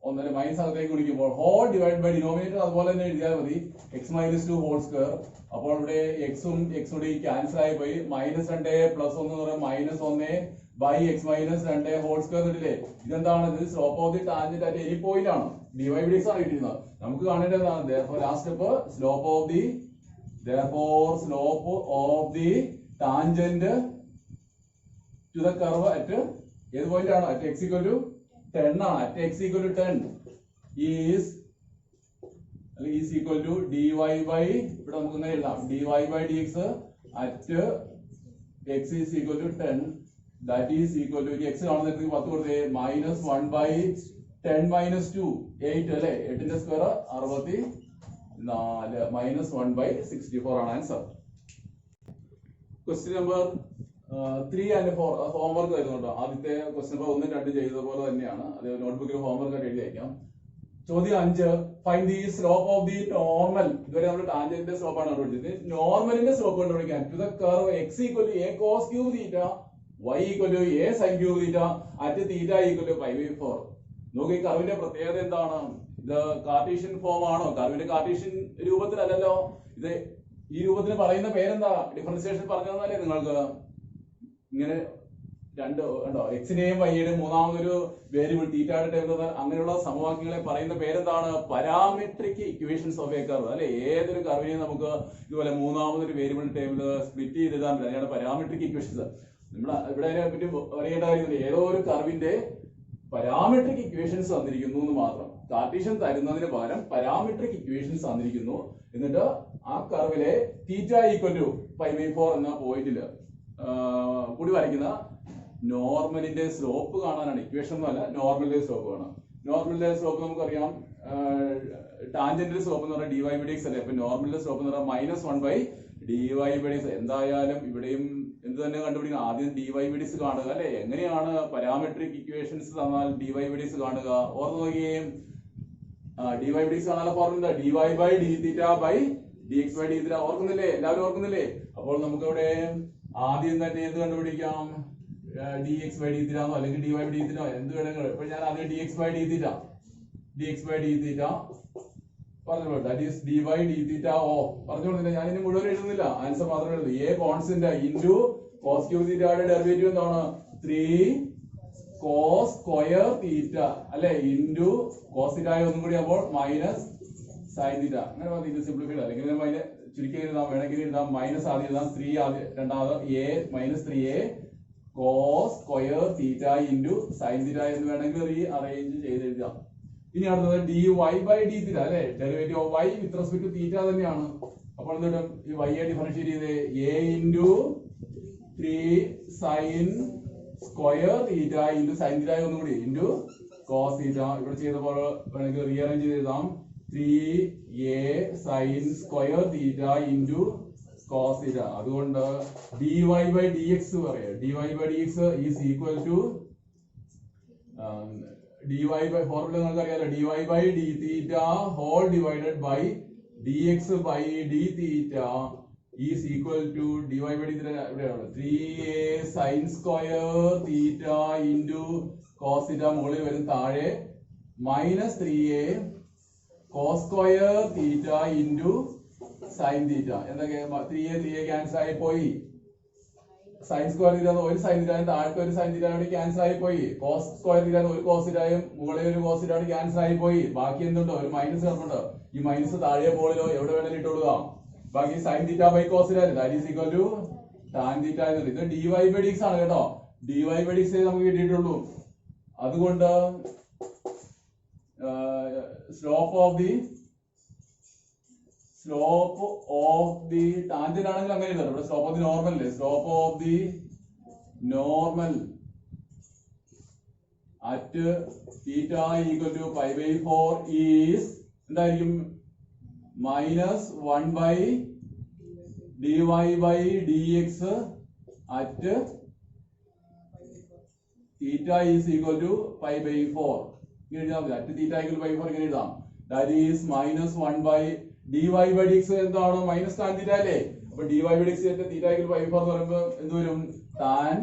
1 minus അകത്തേക്ക് കുടിക്കുമ്പോൾ ഹോൾ ഡിവൈഡ് ബൈ ഡിനോമിനേറ്റർ അതുപോലെ തന്നെ എഴുതിയാൽ മതി x-2 ഹോൾ സ്ക്വയർ. അപ്പോൾ ഇവിടെ എക്സും എക്സും ക്യാൻസൽ ആയി പോയി. -2 + 1 എന്ന് പറയുന്നത് -1 ബൈ x-2 ഹോൾ സ്ക്വയർ കിട്ടില്ലേ. ഇതെന്താണ്? ഇത് slope of the tangent at any point ആണ്. dy/dx ആണ് കിട്ടിയിരുന്നത്. നമുക്ക് കാണേണ്ടതാണ് last step slope of the tangent to the curve at ഏത് പോയിന്റ് ആണ്? അറ്റ് x = 10 ആണ്. At x = 10 is equal to dy by ഇവിടെ നമുക്ക് ഇങ്ങനെ എഴുതാം dy/dx at x is equal to 10 that is equal to x കാണുന്ന 10 കൊടുത്തേ -1/10 - 2 8 അല്ലേ 8ന്റെ സ്ക്വയർ 64 -1/64 ആണ് answer. Question number 3 and 4 homework വരുന്നുണ്ടോ? ആദ്യത്തെ ക്വസ്റ്റ്യൻ നമ്പർ 1 2 ചെയ്തതുപോലെ തന്നെയാണ്. അത് നോട്ട്ബുക്കിൽ ഹോംവർക്ക് ആയിട്ട് എഴുതി വയ്ക്കാം. ചോദ്യം 5 find the slope of the normal. ഇതുവരെ നമ്മൾ ടാൻജന്റിന്റെ സ്ലോപ്പ് ആണ് കണ്ടുപിടിച്ചത്. നോർമലിന്റെ സ്ലോപ്പ് കണ്ടുപിടിക്കാൻ to the curve x = a cos cube theta y = a sin cube theta at theta = π/4. നോക്കി ഈ കർവിന്റെ പ്രത്യേകത എന്താണ്? ഇത് കാർട്ടീഷ്യൻ ഫോം ആണോ? കർവിന്റെ കാർട്ടീഷ്യൻ രൂപത്തിലല്ലല്ലോ. ഇത് ഈ രൂപത്തിന് പറയുന്ന പേരെന്താ? ഡിഫറൻസിയേഷൻ പറഞ്ഞു തന്നല്ലേ നിങ്ങൾക്ക്. ഇങ്ങനെ രണ്ട് ഉണ്ടോ എക്സിന്റെയും വൈയുടെയും മൂന്നാമതൊരു വേരിയബിൾ തീറ്റയുടെ ടേം അങ്ങനെയുള്ള സമവാക്യങ്ങളെ പറയുന്ന പേരെന്താണ്? Parametric equations of A curve അല്ലെ. ഏതൊരു കർവിനെയും നമുക്ക് ഇതുപോലെ മൂന്നാമതൊരു വേരിയബിൾ ടേമിൽ സ്പ്ലിറ്റ് ചെയ്ത് എഴുതാൻ പറ്റില്ല. അതാണ് പാരാമെട്രിക് ഇക്വേഷൻസ്. നമ്മൾ ഇവിടെ അതിനെ പറ്റി അറിയേണ്ട കാര്യമില്ല. ഏതോ ഒരു കർവിന്റെ പാരാമെട്രിക് ഇക്വേഷൻസ് തന്നിരിക്കുന്നു എന്ന് മാത്രം. കാർട്ടീഷ്യൻ തരുന്നതിന് പകരം പാരാമെട്രിക് ഇക്വേഷൻസ് തന്നിരിക്കുന്നു. എന്നിട്ട് ആ കർവിലെ തീറ്റ = π/4 എന്ന പോയിന്റില് കൂടി വരയ്ക്കുന്ന നോർമലിന്റെ സ്ലോപ്പ് കാണാനാണ്. ഇക്വേഷൻ ഒന്നുമല്ല, നോർമലിന്റെ സ്ലോപ്പ് കാണാം. നോർമലിന്റെ സ്ലോപ്പ് നമുക്കറിയാം, ടാൻജന്റിന്റെ സ്ലോപ്പ് എന്ന് പറഞ്ഞാൽ dy/dx അല്ലേ. അപ്പൊ നോർമലിന്റെ സ്ലോപ്പ് എന്ന് പറഞ്ഞാൽ -1/dy/dx. എന്തായാലും ഇവിടെയും എന്ത് തന്നെ കണ്ടുപിടിക്കണം, ആദ്യം dy/dx കാണുക അല്ലെ. എങ്ങനെയാണ് പാരാമെട്രിക് ഇക്വേഷൻസ് തന്നാൽ dy/dx കാണുക? ഓർത്ത് നോക്കിയേ, dy/dx കാണാനുള്ള ഫോർമുല dy/dθ/dx/dθ. ഓർക്കുന്നില്ലേ? എല്ലാവരും ഓർക്കുന്നില്ലേ? അപ്പോൾ നമുക്ക് ഇവിടെ ആദ്യം തന്നെ എന്ത് കണ്ടുപിടിക്കാം? dx/dθ അല്ലെങ്കിൽ dy/dθ എന്ത് വേണമെങ്കിലും. ഇപ്പൊ ഞാൻ ആദ്യം dx/dθ പറഞ്ഞോളൂ. That is dy/dθ പറഞ്ഞോളുന്നില്ല. ഞാൻ ഇനി മുഴുവൻ എഴുതുന്നില്ല, ആൻസർ മാത്രമേ എഴുതൂ. a constant into cos cube തീറ്റയുടെ ഡെറിവേറ്റീവ് എന്താണ്? 3 cos സ്ക്വയർ തീറ്റ അല്ലെ ഇൻറ്റു cos തീറ്റ ഒന്നും കൂടി ആകുമ്പോൾ മൈനസ് sin തീറ്റ. അങ്ങനെ ഇത് സിംപ്ലിഫൈഡ് അല്ലെങ്കിൽ അതിനെ ചുരുക്കി എഴുതാം, വേണമെങ്കിൽ എഴുതാം. മൈനസ് ആദ്യം എഴുതാം, 3 ആദ്യം, രണ്ടാമത് a -3a cos square theta into sin തീറ്റ എന്ന് വേണമെങ്കിൽ റീ അറേഞ്ച് ചെയ്ത് എഴുതാം. ഇനി അടുത്തത് dy/dθ അല്ലെ. Derivative of y with respect to theta തന്നെയാണ്. അപ്പോൾ എന്തും ഈ y യെ ഡിഫറൻഷിയേറ്റ് ചെയ്ത് a × 3 sin square theta into sin തീറ്റ ഒന്നുകൂടി ഇൻറ്റു cos തീറ്റ. ഇവിടെ ചെയ്ത പോലെ വേണമെങ്കിൽ റീ അറേഞ്ച് ചെയ്ത് എഴുതാം. 3a sin square theta into cos തീറ്റ. അതുകൊണ്ട് dy/dx പറയാം. dy/dx is equal to formula നിങ്ങൾക്ക് അറിയാലോ. dy/dθ whole divided by dx/dθ is equal to dy/dθ ഇവിടെയാണ് 3a sin square theta into cos theta മുകളിൽ വരും, താഴെ -3a cos square theta into sin theta. എന്തൊക്കെ 3a ക്യാൻസൽ ആയി പോയി. sin സ്ക്വയർ തീറ്റ ഒരു sin തീറ്റയും താഴത്തെ ഒരു sin തീറ്റയും ക്യാൻസൽ ആയി പോയി. cos സ്ക്വയർ തീറ്റ ഒരു cos തീറ്റയും മുകളിൽ ഒരു cos തീറ്റയും ക്യാൻസൽ ആയി പോയി. ബാക്കി എന്തുണ്ടോ? ഒരു മൈനസ് കിടപ്പുണ്ട്. ഈ മൈനസ് താഴെ പോളിലോ എവിടെ വേണമെങ്കിലും ഇട്ട് കൊടുക്കുക. ബാക്കി sin theta by cos theta that is equal to tan theta എന്നുള്ളത്. ഇത് dy/dx ആണ് കേട്ടോ. dy/dx നമുക്ക് കിട്ടിയിട്ടുള്ളൂ. അതുകൊണ്ട് സ്ലോപ്പ് ഓഫ് ദി ടാൻജന്റ് ആണെങ്കിൽ അങ്ങനെ ഇല്ല. ഇവിടെ സ്ലോപ്പ് ഓഫ് ദി നോർമൽ അല്ലേ. Slope of the normal at theta equal to π/4 is എന്തായിരിക്കും? -1/dy/dx at theta is equal to π/4. ഇങ്ങനെ എഴുതാം. അറ്റ് തീറ്റ ഈക്വൽ ടു π/4 ഇങ്ങനെ എഴുതാം. ദാറ്റ് ഈസ് -1/dy/dx എന്താണ്? മൈനസ് tan തീറ്റ അല്ലേ. അപ്പൊ dy/dx തീറ്റ ഈക്വൽ ടു π/4 എന്ന് പറയുമ്പോൾ എന്ത് വരും? tan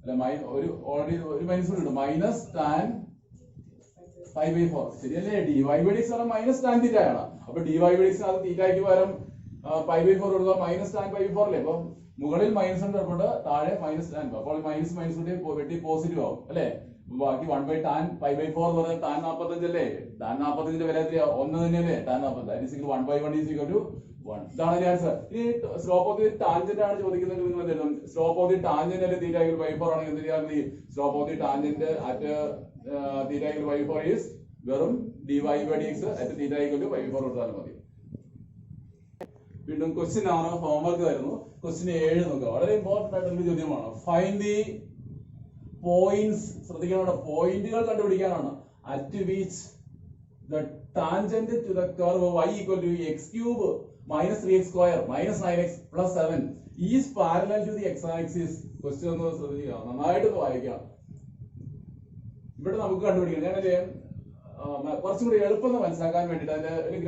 അല്ല ഒരു ഓൾറെഡി ഒരു മൈനസ് ഉണ്ട്, മൈനസ് tan π/4 ശരിയല്ലേ. dy/dx മൈനസ് tan തീറ്റ ആണ്. അപ്പൊ dy/dx അത് തീറ്റയ്ക്ക് പകരം π/4 കൊടുക്കുക, മൈനസ് tan π/4 അല്ലേ. അപ്പൊ മുകളിൽ മൈനസ് ഉണ്ട്, താഴെ മൈനസ് tan. അപ്പോൾ മൈനസ് കൊണ്ട് വെട്ടി പോസിറ്റീവ് ആവും അല്ലെ. ബാക്കി 1/tan π/4 എന്ന് പറഞ്ഞാൽ tan 45 അല്ലേ. tan 45ന്റെ വില എത്രയാ? 1 തന്നെയല്ലേ. tan 40 1/1 = 1. ഇതാണ് ആൻസർ. ഈ സ്ലോപ്പ് ഓഫ് ദി ടാൻജന്റ് ആണ് ചോദിക്കുന്നത്. നിങ്ങൾ എന്ത് എഴുതും? Slope of the tangent at theta equal to π/4 ആണെങ്കിൽ എന്ത് ചെയ്യാം? Slope of the tangent at theta equal to π/4 is വെറും dy/dx at theta equal to π/4 കൊടുത്താൽ മതി. വീണ്ടും ക്വസ്റ്റ്യൻ ആണ്, ഹോംവർക്ക് ആയിരുന്നു. ക്വസ്റ്റ്യൻ 7 നോക്കുക. വളരെ ഇമ്പോർട്ടന്റ് ആയിട്ടുള്ള ചോദ്യമാണ്. ഫൈൻഡ് ദി പോയിന്റ്സ്, ശ്രദ്ധിക്കണം, പോയിന്റുകൾ കണ്ടുപിടിക്കാനാണ്. At which the tangent to the curve y equal to x cube minus 3x square minus 9x plus 7 is parallel to the x-axis. Question ഒന്ന് ശ്രദ്ധിക്കുക, നന്നായിട്ടൊന്ന് വായിക്കാം. ഇവിടെ നമുക്ക് കണ്ടുപിടിക്കണം. ഞാനല്ലേ കുറച്ചും കൂടി എളുപ്പം മനസ്സിലാക്കാൻ വേണ്ടിയിട്ട് അതിന്റെ ഒരു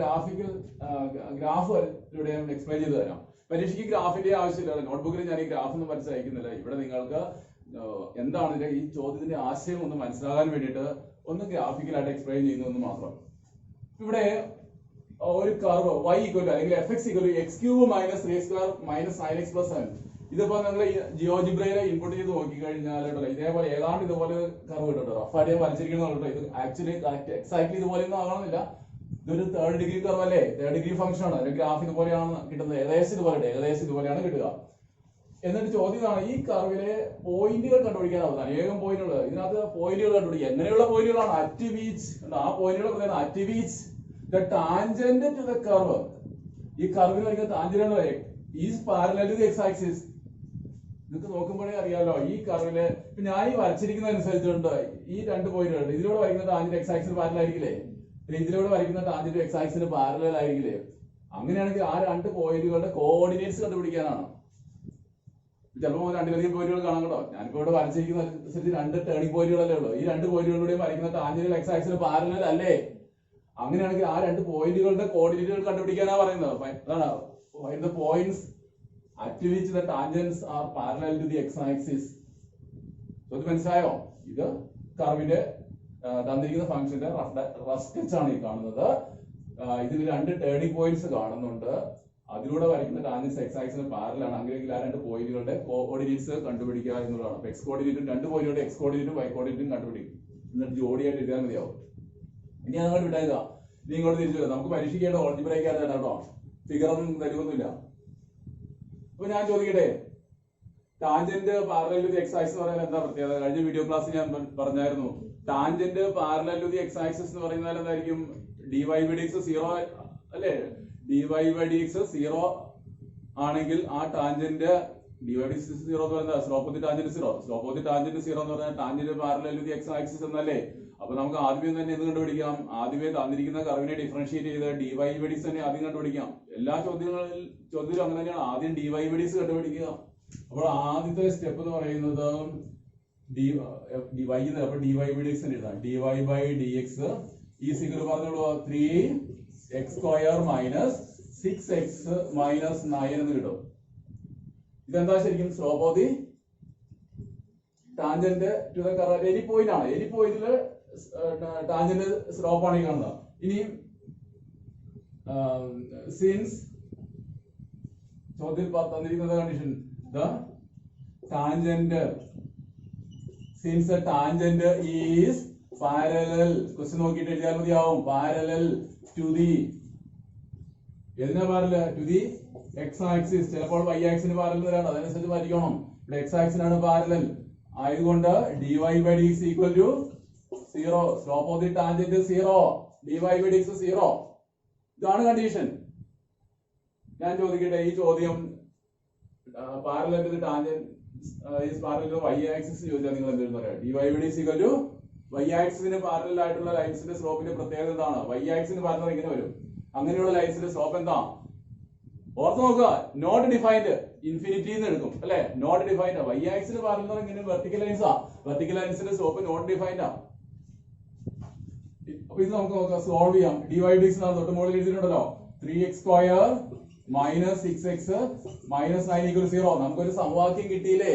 ഗ്രാഫിലൂടെ എക്സ്പ്ലെയിൻ ചെയ്ത് തരാം. പരീക്ഷയ്ക്ക് ഗ്രാഫിന്റെ ആവശ്യമില്ല, നോട്ട്ബുക്കിൽ ഞാൻ ഈ ഗ്രാഫ് ഒന്നും മനസ്സിലാക്കുന്നില്ല. ഇവിടെ നിങ്ങൾക്ക് എന്താണ് ഈ ചോദ്യത്തിന്റെ ആശയം ഒന്ന് മനസ്സിലാകാൻ വേണ്ടിയിട്ട് ഒന്ന് ഗ്രാഫിക്കലായിട്ട് എക്സ്പ്ലെയിൻ ചെയ്യുന്നതെന്ന് മാത്രം. ഇവിടെ ഒരു കർവ് y ഈക്വൽ അല്ലെങ്കിൽ fx equal x cube minus 3x square minus 9x plus 7. ഇതിപ്പോ നിങ്ങൾ ജിയോജിബ്രയിലെ ഇൻപുട്ട് ചെയ്ത് നോക്കിക്കഴിഞ്ഞാൽ ഇതേപോലെ ഏതാണ്ട് ഇതുപോലെ കർവ് കിട്ടും. റഫാഡിയെ വരച്ചിരിക്കുന്നത് ഇത് ആക്ച്വലി എക്സാക്ട്ലി ഇതുപോലെ ഒന്നും ആകണമെന്നില്ല. ഇതൊരു 3rd ഡിഗ്രി കർവ് അല്ലേ, 3rd ഡിഗ്രി ഫംഗ്ഷൻ ആണ്. അല്ലെങ്കിൽ ഗ്രാഫ് ഇതുപോലെയാണ് കിട്ടുന്നത്, ഏകദേശം ഇതുപോലെയാണ് കിട്ടുക. എന്നിട്ട് ചോദ്യമാണ് ഈ കർവിലെ പോയിന്റുകൾ കണ്ടുപിടിക്കാനാവുന്ന അനേകം പോയിന്റുകൾ. ഇതിനകത്ത് പോയിന്റുകൾ കണ്ടുപിടിക്കുക. എങ്ങനെയുള്ള പോയിന്റുകളാണ്? അറ്റ് വീച്ച്, ആ പോയിന്റുകൾ പറയുന്നത് at which the tangent to the curve, ഈ കർവിന് വരയ്ക്കുന്ന tangent is parallel to the x axis. നിങ്ങൾക്ക് നോക്കുമ്പോഴേ അറിയാലോ ഈ കർവില് ഞാൻ ഈ വരച്ചിരിക്കുന്ന അനുസരിച്ചുണ്ട് ഈ രണ്ട് പോയിന്റുകൾ. ഇതിലൂടെ വരയ്ക്കുന്ന ടാൻജന്റ് എക്സ് ആക്സിന് പാരലൽ ആയിരിക്കില്ലേ, ഇതിലൂടെ വരയ്ക്കുന്ന ടാൻജന്റ് എക്സ് ആക്സിന് പാരലൽ ആയിരിക്കില്ലേ? അങ്ങനെയാണെങ്കിൽ ആ രണ്ട് പോയിന്റുകളുടെ കോർഡിനേറ്റ്സ് കണ്ടുപിടിക്കാനാണ്. ചിലപ്പോൾ രണ്ടിലധികം പോയിന്റുകൾ കാണാം കേട്ടോ. ഞാനിപ്പോ ഇവിടെ വരച്ചിരിക്കുന്ന അനുസരിച്ച് 2 ടേണിംഗ് പോയിന്റുകളല്ലേ ഉള്ളൂ. ഈ 2 പോയിന്റുകളിലൂടെയും വരയ്ക്കുന്ന ടാൻജന്റ് എക്സ് ആക്സിന് പാരലൽ അല്ലേ? അങ്ങനെയാണെങ്കിൽ ആ 2 പോയിന്റുകളുടെ കോർഡിനേറ്റുകൾ കണ്ടുപിടിക്കാനാ പറയുന്നത്. അതാണ് the points at which the tangents are parallel to the x-axis. ഇത് മനസ്സിലായോ? ഇത് കർവിന്റെ തന്നിരിക്കുന്ന ഫംഗ്ഷന്റെ റഫ് സ്കെച്ച് ആണ് ഈ കാണുന്നത്. ഇതിൽ 2 ടേണിംഗ് പോയിന്റ്സ് കാണുന്നുണ്ട്. അതിലൂടെ വരയ്ക്കുന്ന ടാൻജൻസ് എക്സ് ആക്സിന് പാരലൽ ആണ്. അങ്ങനെയെങ്കിൽ ആ 2 പോയിന്റുകളുടെ കോർഡിനേറ്റ്സ് കണ്ടുപിടിക്കുക എന്നുള്ളതാണ്. അപ്പൊ എക്സ് കോർഡിനേറ്റും 2 പോയിന്റുകളുടെ എക്സ് കോർഡിനേറ്റും വൈ കോർഡിനേറ്റും കണ്ടുപിടിക്കും. എന്നിട്ട് ജോഡിയായിട്ട് എഴുതാൻ മതിയാവും. ഇനി അങ്ങോട്ട് വിട്ടേക്കുക, ഇനി ഇങ്ങോട്ട് തിരിച്ചു വരാം. നമുക്ക് പരീക്ഷിക്കേണ്ട ഓൾജിബ്രയ്ക്ക് ആയിട്ട് കേട്ടോ, ഫിഗർ ഒന്നും തരുമൊന്നുമില്ല. അപ്പൊ ഞാൻ ചോദിക്കട്ടെ, tangent parallel to the x axis എന്ന് പറയുന്നത് എന്താ പ്രത്യേകത? കഴിഞ്ഞ വീഡിയോ ക്ലാസ്സിൽ ഞാൻ പറഞ്ഞായിരുന്നു, tangent parallel to the x axis എന്ന് പറയുന്നത് എന്തായിരിക്കും? dy by dx 0 അല്ലേ? dy by dx 0 ആണെങ്കിൽ ആ ടാൻജന്റ് dy by dx 0 എന്ന് പറയുന്നത് slope of the tangent 0. Slope of the tangent 0 എന്ന് പറഞ്ഞാൽ tangent parallel to the x axis എന്നല്ലേ? അപ്പൊ നമുക്ക് ആദ്യമേ തന്നെ എന്ത് കണ്ടുപിടിക്കാം? ആദ്യമേ തന്നിരിക്കുന്ന കർവിനെ ഡിഫറൻഷിയേറ്റ് ചെയ്ത് dy by dx തന്നെ ആദ്യം കണ്ടുപിടിക്കാം. എല്ലാ ചോദ്യത്തിലും അങ്ങനെ തന്നെയാണ്. ആദ്യം dy by dx കണ്ടുപിടിക്കുക. അപ്പോൾ ആദ്യത്തെ സ്റ്റെപ്പ് എന്ന് പറയുന്നത് dy by dx തന്നെ എഴുതാം. dy by dx ഈ സിഗ്നൽ പറഞ്ഞോളൂ 3x square minus 6x minus 9 എന്ന് കിട്ടും. ഇതെന്താ ശരിക്കും? Slope of the tangent to the curve. Any point ആണ്. എനി പോയിന്റില് ടാൻജന്റ് സ്ലോപ്പ് ആണ് ഈ കാണുന്നത്. ഇനി സിൻസ് ചോദ്യത്തിൽ തന്നിരിക്കുന്ന condition the tangent since the tangent is parallel, question നോക്കിയിട്ട് എഴുതിയാൽ മതിയാവും. പാരലൽ ടു ദി, ഏതിനാ parallel? To the x axis. ചിലപ്പോൾ വൈ ആക്സിന് പാരലൽ വരാണ്, അതനുസരിച്ച് വരയ്ക്കണം. ഇവിടെ എക്സ് ആക്സിനാണ് പാരലൽ ആയതുകൊണ്ട് dy by dx equal to 0. Slope of the tangent 0, dy by dx 0. ഇതാണ് കണ്ടീഷൻ. ഞാൻ ചോദിക്കട്ടെ, ഈ ചോദ്യം parallel to the tangent is parallel to y axis ചോദിച്ചാൽ നിങ്ങൾ എന്തെന്ന് പറയാം? dy by dx equal to y ആക്സിന് പാരലൽ ആയിട്ടുള്ള ലൈൻസിന്റെ സ്ലോപ്പിന്റെ പ്രത്യേകത എന്താണ്? y ആക്സിന് പാരലൽ ഇങ്ങനെ വരും. അങ്ങനെയുള്ള ലൈൻസിന്റെ സ്ലോപ്പ് എന്താ? ഓർത്ത് നോക്കുക, നോട്ട് ഡിഫൈൻഡ്, ഇൻഫിനിറ്റി എന്ന് എടുക്കും അല്ലെ? Not defined. വൈ ആക്സിന് പാരലൽ ഇങ്ങനെ വെർട്ടിക്കൽ ലൈൻസ് ആ, വെർട്ടിക്കൽ ലൈൻസിന്റെ സ്ലോപ്പ് നോട്ട് ഡിഫൈൻഡ് ആ. അപ്പൊ ഇത് നമുക്ക് നോക്കാം, സോൾവ് ചെയ്യാം. dy by dx തൊട്ട് മുകളിൽ എഴുതിയിട്ടുണ്ടല്ലോ, 3x square minus 6x minus 9 equal 0. നമുക്കൊരു സമവാക്യം കിട്ടിയില്ലേ?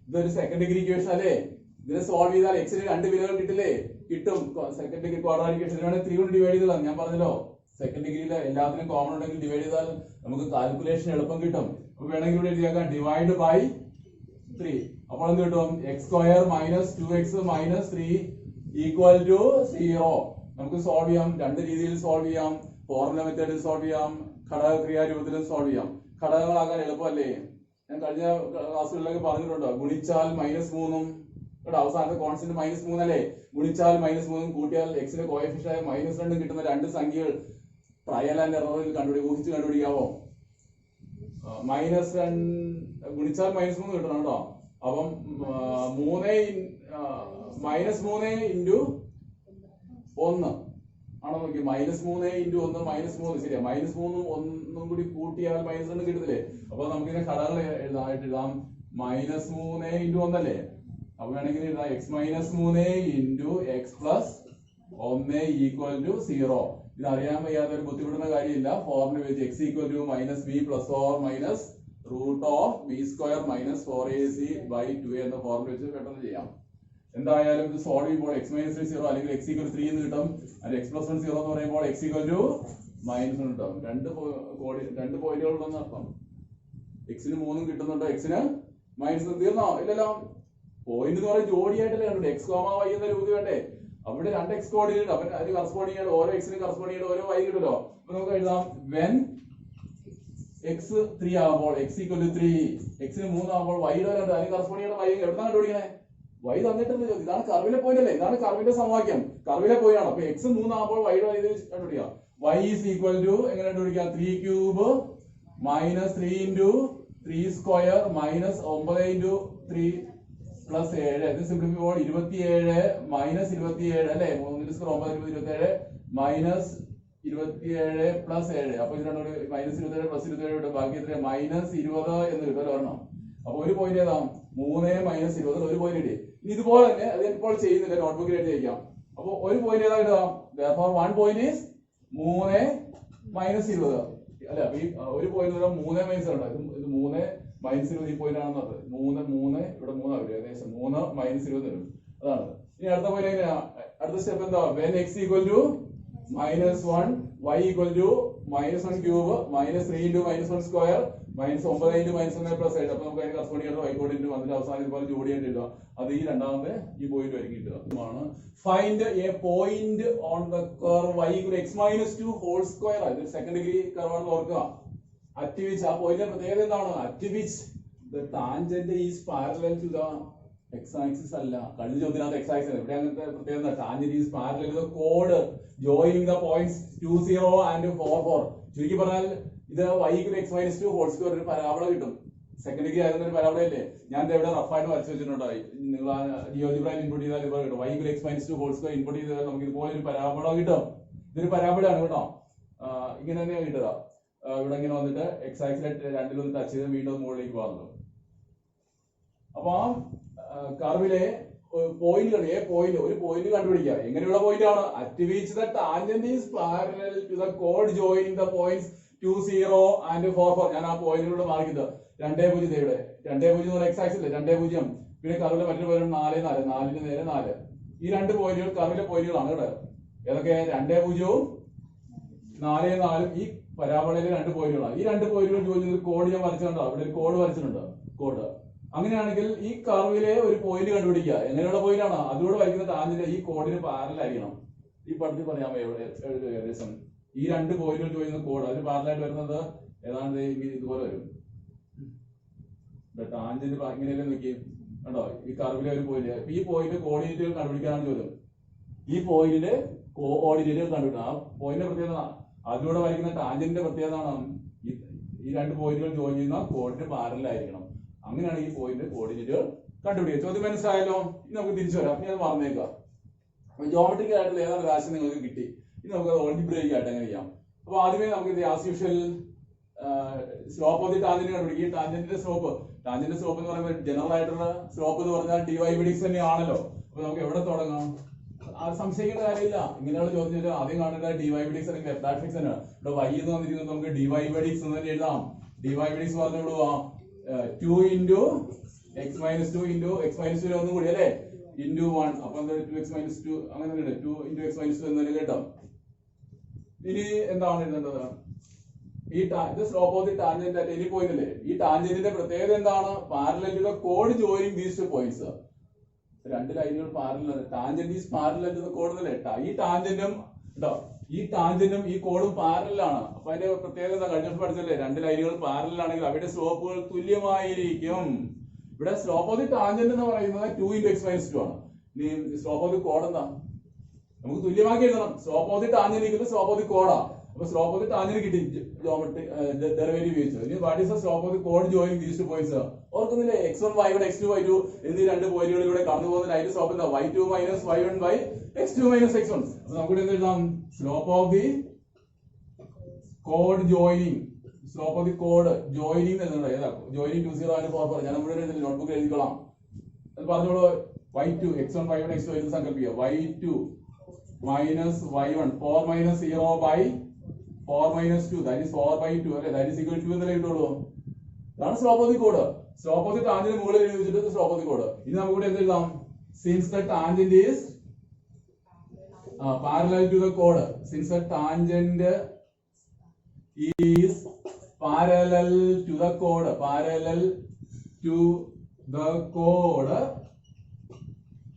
ഇതൊരു സെക്കൻഡ് ഡിഗ്രി ഇക്വേഷൻ അല്ലേ? ഇതിനെ സോൾവ് ചെയ്താൽ എക്സിന് 2 വിലകൾ കിട്ടില്ലേ? കിട്ടും. സെക്കൻഡ് ഡിഗ്രി ക്വാഡ്രാറ്റിക് ഇക്വേഷൻ വേണമെങ്കിൽ 3 കൊണ്ട് ഡിവൈഡ് ചെയ്താൽ, ഞാൻ പറഞ്ഞല്ലോ സെക്കൻഡ് ഡിഗ്രിയിൽ എല്ലാത്തിനും കോമൺ ഉണ്ടെങ്കിൽ ഡിവൈഡ് ചെയ്താൽ നമുക്ക് കാൽക്കുലേഷൻ എളുപ്പം കിട്ടും. അപ്പൊ വേണമെങ്കിൽ ഇവിടെ എഴുതിയാക്കാം ഡിവൈഡ് ബൈ 3. അപ്പോൾ എന്ത് കിട്ടും? X square minus 2x minus 3 equal to 0. നമുക്ക് സോൾവ് ചെയ്യാം. 2 രീതിയിൽ സോൾവ് ചെയ്യാം. ഫോർമുല മെത്തേഡിൽ സോൾവ് ചെയ്യാം, ഘടകക്രിയാ രൂപത്തിലും സോൾവ് ചെയ്യാം. ഘടകങ്ങളാക്കാൻ എളുപ്പമല്ലേ? ഞാൻ കഴിഞ്ഞ ക്ലാസ്സുകളിലൊക്കെ പറഞ്ഞിട്ടുണ്ട്. ഗുണിച്ചാൽ -3 ഇവിടെ അവസാനത്തെ കോൺസ്റ്റന്റ് -3 അല്ലേ? ഗുണിച്ചാൽ -3 കൂട്ടിയാൽ എക്സിന്റെ കോഎഫിഷ്യന്റ് ആയ -2 കിട്ടുന്ന 2 സംഖ്യകൾ ട്രയൽ ആൻഡ് എററിൽ ഊഹിച്ച് കണ്ടുപിടിക്കാവോ? -2 ഗുണിച്ചാൽ -3 കിട്ടണം കേട്ടോ. അപ്പം 3 -3 ഇൻറ്റു 1 ആണോ നോക്കി. -3 ഇൻറ്റു 1 -3 ശരിയാ. -3 ഒന്നും കൂടി കൂട്ടിയാൽ -2 കിട്ടത്തില്ലേ. അപ്പൊ നമുക്ക് ഇതിനെ ഘടകങ്ങൾ എഴുതാം. -3 ഇൻറ്റു 1 അല്ലേ. അപ്പൊ വേണമെങ്കിൽ എഴുതാം x-3 into x plus 1 equal to 0. ഇത് അറിയാൻ വയ്യാത്ത ഒരു ബുദ്ധിമുട്ടുന്ന കാര്യമില്ല. ഫോർമുല വെച്ച് x equal to -b plus or minus root of b square minus 4ac/2 എന്ന ഫോർമുല വെച്ച് പെട്ടെന്ന് ചെയ്യാം. എന്തായാലും ഇത് സോൾവ് ചെയ്യുമ്പോൾ x മൈനസ് 0 അല്ലെങ്കിൽ x ഈക്വൽ 3 എന്ന് കിട്ടും. അതിൽ x പ്ലസ് 1 0 എന്ന് പറയുമ്പോൾ x ഈക്വൽ ടു -1 കിട്ടും. രണ്ട് പോയിന്റുകൾ ഉണ്ടെന്ന് അർത്ഥം. എക്സിന് 3 കിട്ടുന്നുണ്ട്, എക്സിന് -1 തീർന്നോ? ഇല്ലല്ലോ. പോയിന്റ് എന്ന് പറയുന്നത് ജോഡിയായിട്ടല്ലേ കണ്ടു. x, y എന്ന രൂപത്തിൽ വേണ്ടേ. അവിടെ 2x കോർഡിനേറ്റ്, അപ്പൊ അതിന് കറസ്പോണ്ടിങ് ആയിട്ട് ഓരോ എക്സിന് കറസ്പോണ്ടിങ് ആയിട്ട് ഓരോ y കിട്ടുമല്ലോ. അപ്പൊ നമുക്ക് എഴുതാം വെൻ x 3 ആകുമ്പോൾ x ഈക്വൽ ടു 3, എക്സിന് 3 ആകുമ്പോൾ y യുടെ അതിന് കറസ്പോണ്ടിങ് ആയിട്ട് y എവിടുന്നാണ് കണ്ടുപിടിക്കണേ? y തന്നിട്ടുണ്ട്. ഇതാണ് കർവിലെ പോയിന്റ് അല്ലേ. ഇതാണ് കർവിന്റെ സമവാക്യം. കർവിലെ പോയിന്റ് ആണ്. അപ്പൊ x 3 ആകുമ്പോൾ y യുടെ ഇത് കണ്ടുപിടിക്കാം. y ഈസ് ഈക്വൽ ടു എങ്ങനെ കണ്ടുപിടിക്കാം? 3 cube minus 3 into 3 square minus 9 into 3 plus 7. ഇത് സിംപ്ലിഫൈ 27 മൈനസ് 27 അല്ലെ. 3 സ്ക്വയർ 9 27 മൈനസ് 27 പ്ലസ് 7. അപ്പൊ ഇത് രണ്ടോട് -27 പ്ലസ് 27 ബാക്കി എത്ര? -20 എന്ന് കിട്ടുമല്ലോ ഒരെണ്ണം. അപ്പൊ ഒരു പോയിന്റ് ഏതാ? 3 - 20 ഒരു പോയിന്റ് കിട്ടി. ഇനി ഇതുപോലെ തന്നെ അത് ഇപ്പോൾ ചെയ്യുന്നില്ല, നോട്ട്ബുക്കിൽ എഴുതി വയ്ക്കാം. അപ്പൊ ഒരു പോയിന്റ് ഏതാ കിട്ടുക? therefore 1 point is 3 - 20 അല്ലെ. അപ്പൊ ഈ ഒരു പോയിന്റ് 3 - 20 ഇത് 3 - 20 ഈ പോയിന്റ് ആണെന്ന് പറഞ്ഞത്. 3 ഇവിടെ 3 ആവില്ല, ഏകദേശം 3 - 20 വരും. അതാണ്. ഇനി അടുത്ത പോയിന്റ് എങ്ങനെയാ? അടുത്ത സ്റ്റെപ്പ് എന്താ? when x equal to -1 y equal to -1 cube -3 into -1 square -9 into -1 plus 7. അപ്പൊ നമുക്ക് അതിന് കറസ്പോണ്ടിങ് ആയിട്ട് y കോർഡിനേറ്റ് വന്നിട്ട് അവസാനം ഇതുപോലെ ജോഡിയായിട്ട് ഇടുക. അത് ഈ രണ്ടാമത്തെ ഈ പോയിന്റ് ആയിരിക്കും കിട്ടുക. Find a point on the curve y equal x - 2 whole square. ഇത് സെക്കൻഡ് ഡിഗ്രി കർവ് ആണെന്ന് ഓർക്കുക. അറ്റ് വിച്ച്, ആ പോയിന്റിന്റെ പ്രത്യേകത എന്താണ്? At which the tangent is parallel to the x axis അല്ല. കഴിഞ്ഞ ചോദ്യത്തിനകത്ത് x ആക്സിസ്. ഇവിടെ അങ്ങനത്തെ പ്രത്യേകത tangent is parallel to the കോഡ് ജോയിനിങ് ദ പോയിന്റ്സ് 2, 0 ആൻഡ് 4, 4. ചുരുക്കി പറഞ്ഞാൽ ഇത് y equal x - 2 whole square ഒരു പരാബോള കിട്ടും. സെക്കൻഡ് ഡിഗ്രി ആയിരുന്ന ഒരു പരാബോളയല്ലേ. ഞാൻ ഇവിടെ റഫായിട്ട് വരച്ചു വെച്ചിട്ടുണ്ടായി. നിങ്ങൾ ജിയോജിബ്രയിൽ ഇൻപുട്ട് ചെയ്താൽ ഇതുപോലെ കിട്ടും. y equal x - 2 whole square input ചെയ്താൽ നമുക്ക് ഇതുപോലെ ഒരു പരാബോള കിട്ടും. ഇതൊരു പരാബോളയാണ് കേട്ടോ. ഇങ്ങനെ തന്നെയാണ് കിട്ടുക. ഇവിടെ ഇങ്ങനെ വന്നിട്ട് x ആക്സിലെ രണ്ടിലൊന്ന് ടച്ച് ചെയ്ത് വീണ്ടും മുകളിലേക്ക് പോകുന്നു. അപ്പൊ ആ കർവിലെ പോയിന്റുകൾ ഒരു പോയിന്റ് കണ്ടുപിടിക്കുക. എങ്ങനെയുള്ള പോയിന്റ് ആണ്? At which the tangent is parallel to the കോഡ് ജോയിനിങ് ദ പോയിന്റ്സ് 2, 0 ആൻഡ് 4, 4. ഞാൻ ആ പോയിന്റിലൂടെ മാർക്ക് ചെയ്ത് 2, 0 ഇവിടെ 2, 0 x ആക്സിലെ 2, 0. പിന്നെ കർവിലെ മറ്റൊരു പോയിന്റ് 4, 4 4ന് നേരെ 4. ഈ രണ്ട് പോയിന്റുകൾ കർവിലെ പോയിന്റുകളാണ് ഇവിടെ. ഏതൊക്കെ? 2, 0 4, 4 ഈ പരാബോളയിലെ രണ്ട് പോയിന്റുകളാണ്. ഈ രണ്ട് പോയിന്റുകൾ ജോലി ചെയ്ത് കോഡ് ഞാൻ വരച്ചിട്ടുണ്ടോ? ഇവിടെ ഒരു കോഡ് വരച്ചിട്ടുണ്ട്. കോഡ് അങ്ങനെയാണെങ്കിൽ ഈ കർവിലെ ഒരു പോയിന്റ് കണ്ടുപിടിക്കുക. എങ്ങനെയുള്ള പോയിന്റ് ആണ്? അതിലൂടെ വരയ്ക്കുന്ന ടാൻജന്റ് ഈ കോഡിന് പാരലൽ ആയിരിക്കണം. ഈ പടത്തിൽ പറയാമോ ഏകദേശം ഈ രണ്ട് പോയിന്റുകൾ ചോദിക്കുന്ന കോഡ് അതിന് പാരലായിട്ട് വരുന്നത് ഏതാണ്ട് ഇതുപോലെ വരും. ടാൻജന്റ് ഇങ്ങനെയല്ലേ നോക്കി കണ്ടോ? ഈ കർവിലെ ഒരു പോയിന്റ്. ഈ പോയിന്റ് കോർഡിനേറ്റുകൾ കണ്ടുപിടിക്കാനാണ് ചോദ്യം. ഈ പോയിന്റിന്റെ കോർഡിനേറ്റുകൾ കണ്ടുപിടിക്കണം. ആ പോയിന്റിന്റെ പ്രത്യേകത അതിലൂടെ വരയ്ക്കുന്ന ടാൻജന്റിന്റെ പ്രത്യേകത ഈ രണ്ട് പോയിന്റുകൾ ജോയിൻ ചെയ്യുന്ന കോഡിന് പാരലായിരിക്കണം. അങ്ങനെയാണ് ഈ പോയിന്റ് കോർഡിനേറ്റുകൾ കണ്ടുപിടിക്കുക. ചോദ്യം മനസ്സിലായല്ലോ. ഇനി നമുക്ക് തിരിച്ചു വരാം. ഇനി അത് മറന്നേക്കാം. ജോമെട്രിക്കൽ ആയിട്ടുള്ള ഏതാണ് രാശി നിങ്ങൾക്ക് കിട്ടി. ഇനി നമുക്ക് അത് ഓൾജിബ്രൈക്ക് ആയിട്ട് എങ്ങനെ ചെയ്യാം. അപ്പൊ ആദ്യമേ നമുക്ക് as usual slope of the tangent കണ്ടുപിടിക്കും. ടാൻജന്റിന്റെ സ്ലോപ്പ് എന്ന് പറയുമ്പോൾ ജനറൽ ആയിട്ടുള്ള സ്ലോപ്പ് എന്ന് പറഞ്ഞാൽ dy/dx തന്നെയാണല്ലോ. അപ്പൊ നമുക്ക് എവിടെ തുടങ്ങാം? അത് സംശയിക്കേണ്ട കാര്യമില്ല. ഇങ്ങനെയുള്ള ചോദ്യം ആദ്യം കാണേണ്ട dy/dx അല്ലെങ്കിൽ f dash x ആണ്. ഇവിടെ y എന്ന് വന്നിരിക്കുന്നത് നമുക്ക് dy/dx എന്ന് തന്നെ എഴുതാം. dy/dx പറഞ്ഞു വിടുവാ 2 ഇൻറ്റു x - 2 ഇൻറ്റു x - 2 ഒന്നും കൂടി അല്ലേ ഇൻറ്റു 1. അപ്പൊ 2x - 2 അങ്ങനെ 2 ഇൻറ്റു x - 2 എന്ന് കേട്ടോ. ഇനി എന്താണ് എഴുതേണ്ടത്? ഈ slope of the tangent at any point അല്ലേ. ഈ ടാൻജന്റിന്റെ പ്രത്യേകത എന്താണ്? പാരലൽ ടു ദ കോഡ് ജോയിനിങ് ദീസ് ടു പോയിന്റ്സ്. രണ്ട് ലൈനുകൾ parallel. Tangent is parallel to the കോഡ് എന്നല്ലേ. ഈ ടാൻജന്റും കേട്ടോ, ഈ ടാൻജന്റും ഈ കോഡും പാരലാണ്. അപ്പൊ അതിന്റെ പ്രത്യേകത എന്താ? കഴിഞ്ഞ ദിവസം പഠിച്ചല്ലേ, രണ്ട് ലൈനുകൾ പാരലൽ ആണെങ്കിൽ അവയുടെ സ്ലോപ്പുകൾ തുല്യമായിരിക്കും. ഇവിടെ സ്ലോപ്പ് ഓഫ് ദി ടാൻജന്റ് എന്ന് പറയുന്നത് 2 ഇൻറ്റു x - 2 ആണ്. ഇനി സ്ലോപ്പ് ഓഫ് ദി കോഡ് എന്താ? നമുക്ക് തുല്യമാക്കി എഴുതണം. Slope of the tangent slope of the കോഡാ. അപ്പൊ സ്ലോപ്പ് ഓഫ് ദി ടാൻജന്റ് കിട്ടി ജോമെട്രി ഡെറിവേറ്റീവ് ഉപയോഗിച്ചു. ഇനി what is the slope of the കോഡ് ജോയിനിങ് ദീസ് ടു പോയിന്റ്സ്? ഓർക്കുന്നില്ലേ x1 y1 x2 y2 എന്നീ രണ്ട് പോയിന്റുകളിലൂടെ കടന്നു പോകുന്ന ലൈൻ സ്ലോപ്പ് എന്താ? y2 minus y1 by x2 minus x1. അപ്പൊ നമുക്ക് എന്ത് എഴുതാം? സ്ലോപ്പ് ഓഫ് ദി കോഡ് ജോയിനിങ്, സ്ലോപ്പ് ഓഫ് ദി കോഡ് ജോയിനിങ് എന്നുള്ളത് ഏതാ? ജോയിനിങ് 20 ഞാൻ നമ്മുടെ നോട്ട്ബുക്ക് എഴുതിക്കോളാം. അത് പറഞ്ഞോളൂ. y2 x1 y1 x2 ഇത് സങ്കല്പിക്കുക. y2 minus y1 4 minus 0 by 4 minus 2 that is 4 by 2 അല്ലേ? that is equal to എന്നല്ലേ കിട്ടുള്ളൂ. ഇതാണ് slope of the code. Slope of the tangent മുകളിൽ എഴുതി വെച്ചിട്ട് സ്ലോപ്പ് ഓഫ് ദി കോഡ്. ഇനി നമുക്ക് ഇവിടെ എന്ത് എഴുതാം? since the tangent is parallel to the code, since the tangent is parallel to the code, parallel to the code,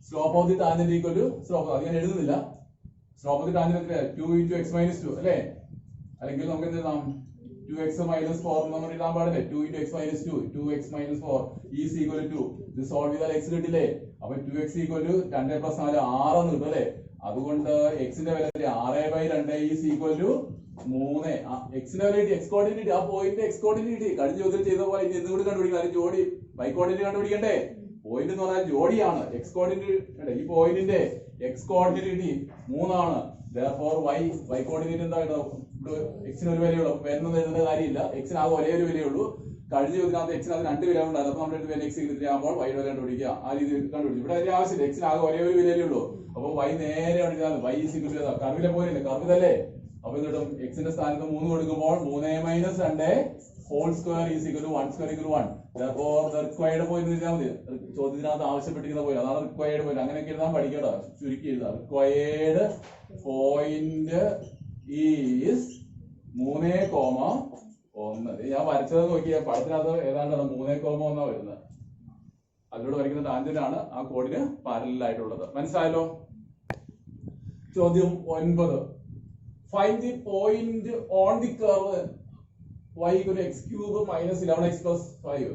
slope of the tangent equal to slope. അത് ഞാൻ എഴുതുന്നില്ല. സ്ലോപ്പ് ഓഫ് ദി ടാൻജന്റ് എത്രയാ? 2 into x minus 2 അല്ലേ? അല്ലെങ്കിൽ നമുക്ക് എന്ത് എഴുതാം? 2x minus 4 നമ്മൾ എഴുതാൻ പാടില്ലേ? 2 into x minus 2, 2x minus 4 is equal to 2. ഇത് സോൾവ് ചെയ്താൽ x കിട്ടില്ലേ? അപ്പൊ 2x equal to 2 plus 4 6 എന്ന് കിട്ടും അല്ലേ? അതുകൊണ്ട് x ന്റെ വില 6/2 is equal to 3. x ന്റെ വില കിട്ടി, x കോർഡിനേറ്റ്, ആ പോയിന്റ് x കോർഡിനേറ്റ് കിട്ടി. കഴിഞ്ഞ ചോദ്യം ചെയ്ത പോലെ ഇനി എന്തുകൂടി കണ്ടുപിടിക്കണം? അതിന് ജോഡി y കോർഡിനേറ്റ് കണ്ടുപിടിക്കണ്ടേ? പോയിന്റ് എന്ന് പറഞ്ഞാൽ ജോഡിയാണ്. x കോർഡിനേറ്റ്, ഈ പോയിന്റിന്റെ x കോർഡിനേറ്റ് കിട്ടി 3 ആണ്. therefore y കോർഡിനേറ്റ് എന്താ ഇവിടെ? x ന് ഒരു വിലയുള്ളൂ. പേരൊന്നും എഴുതേണ്ട കാര്യമില്ല. x ന് ആകെ ഒരേ ഒരു വിലയുള്ളൂ. കഴിഞ്ഞ ചോദ്യത്തിനകത്ത് x ന് അത് 2 വില ഉണ്ടായിരുന്നു. അപ്പൊ നമ്മൾ x ആകുമ്പോൾ y വില കണ്ടുപിടിക്കുക. ആ രീതിയിൽ കണ്ടുപിടിച്ചു. ഇവിടെ അതിന്റെ ആവശ്യമില്ല. x ന് ആകെ ഒരേ ഒരു വിലയേ ഉള്ളൂ. അപ്പൊ y നേരെ y is equal to കർവിലെ പോയില്ലേ? കർവിതല്ലേ? അപ്പൊ എന്നിട്ടും x ന്റെ സ്ഥാനത്ത് 3 കൊടുക്കുമ്പോൾ 3 minus 2 whole square is equal to 1 square equal to 1. therefore the required point എഴുതിയാൽ മതി. ചോദ്യത്തിനകത്ത് ആവശ്യപ്പെട്ടിരിക്കുന്ന പോയിന്റ് അതാണ് റിക്വയർഡ് പോയിന്റ്. അങ്ങനെയൊക്കെ എഴുതാൻ പഠിക്കട്ടോ. ചുരുക്കി എഴുതാം. Required point is 3,1. ഞാൻ വരച്ചത് നോക്കിയാൽ പടത്തിനകത്ത് ഏതാണ്ട് 3,1 വരുന്നത്. അതിലൂടെ വരയ്ക്കുന്ന ടാൻജന്റ് ആണ് ആ കോഡിന് പാരലൽ ആയിട്ടുള്ളത്. മനസ്സിലായല്ലോ? ചോദ്യം 9. Find the point on the curve y equal to x cube minus 11x plus 5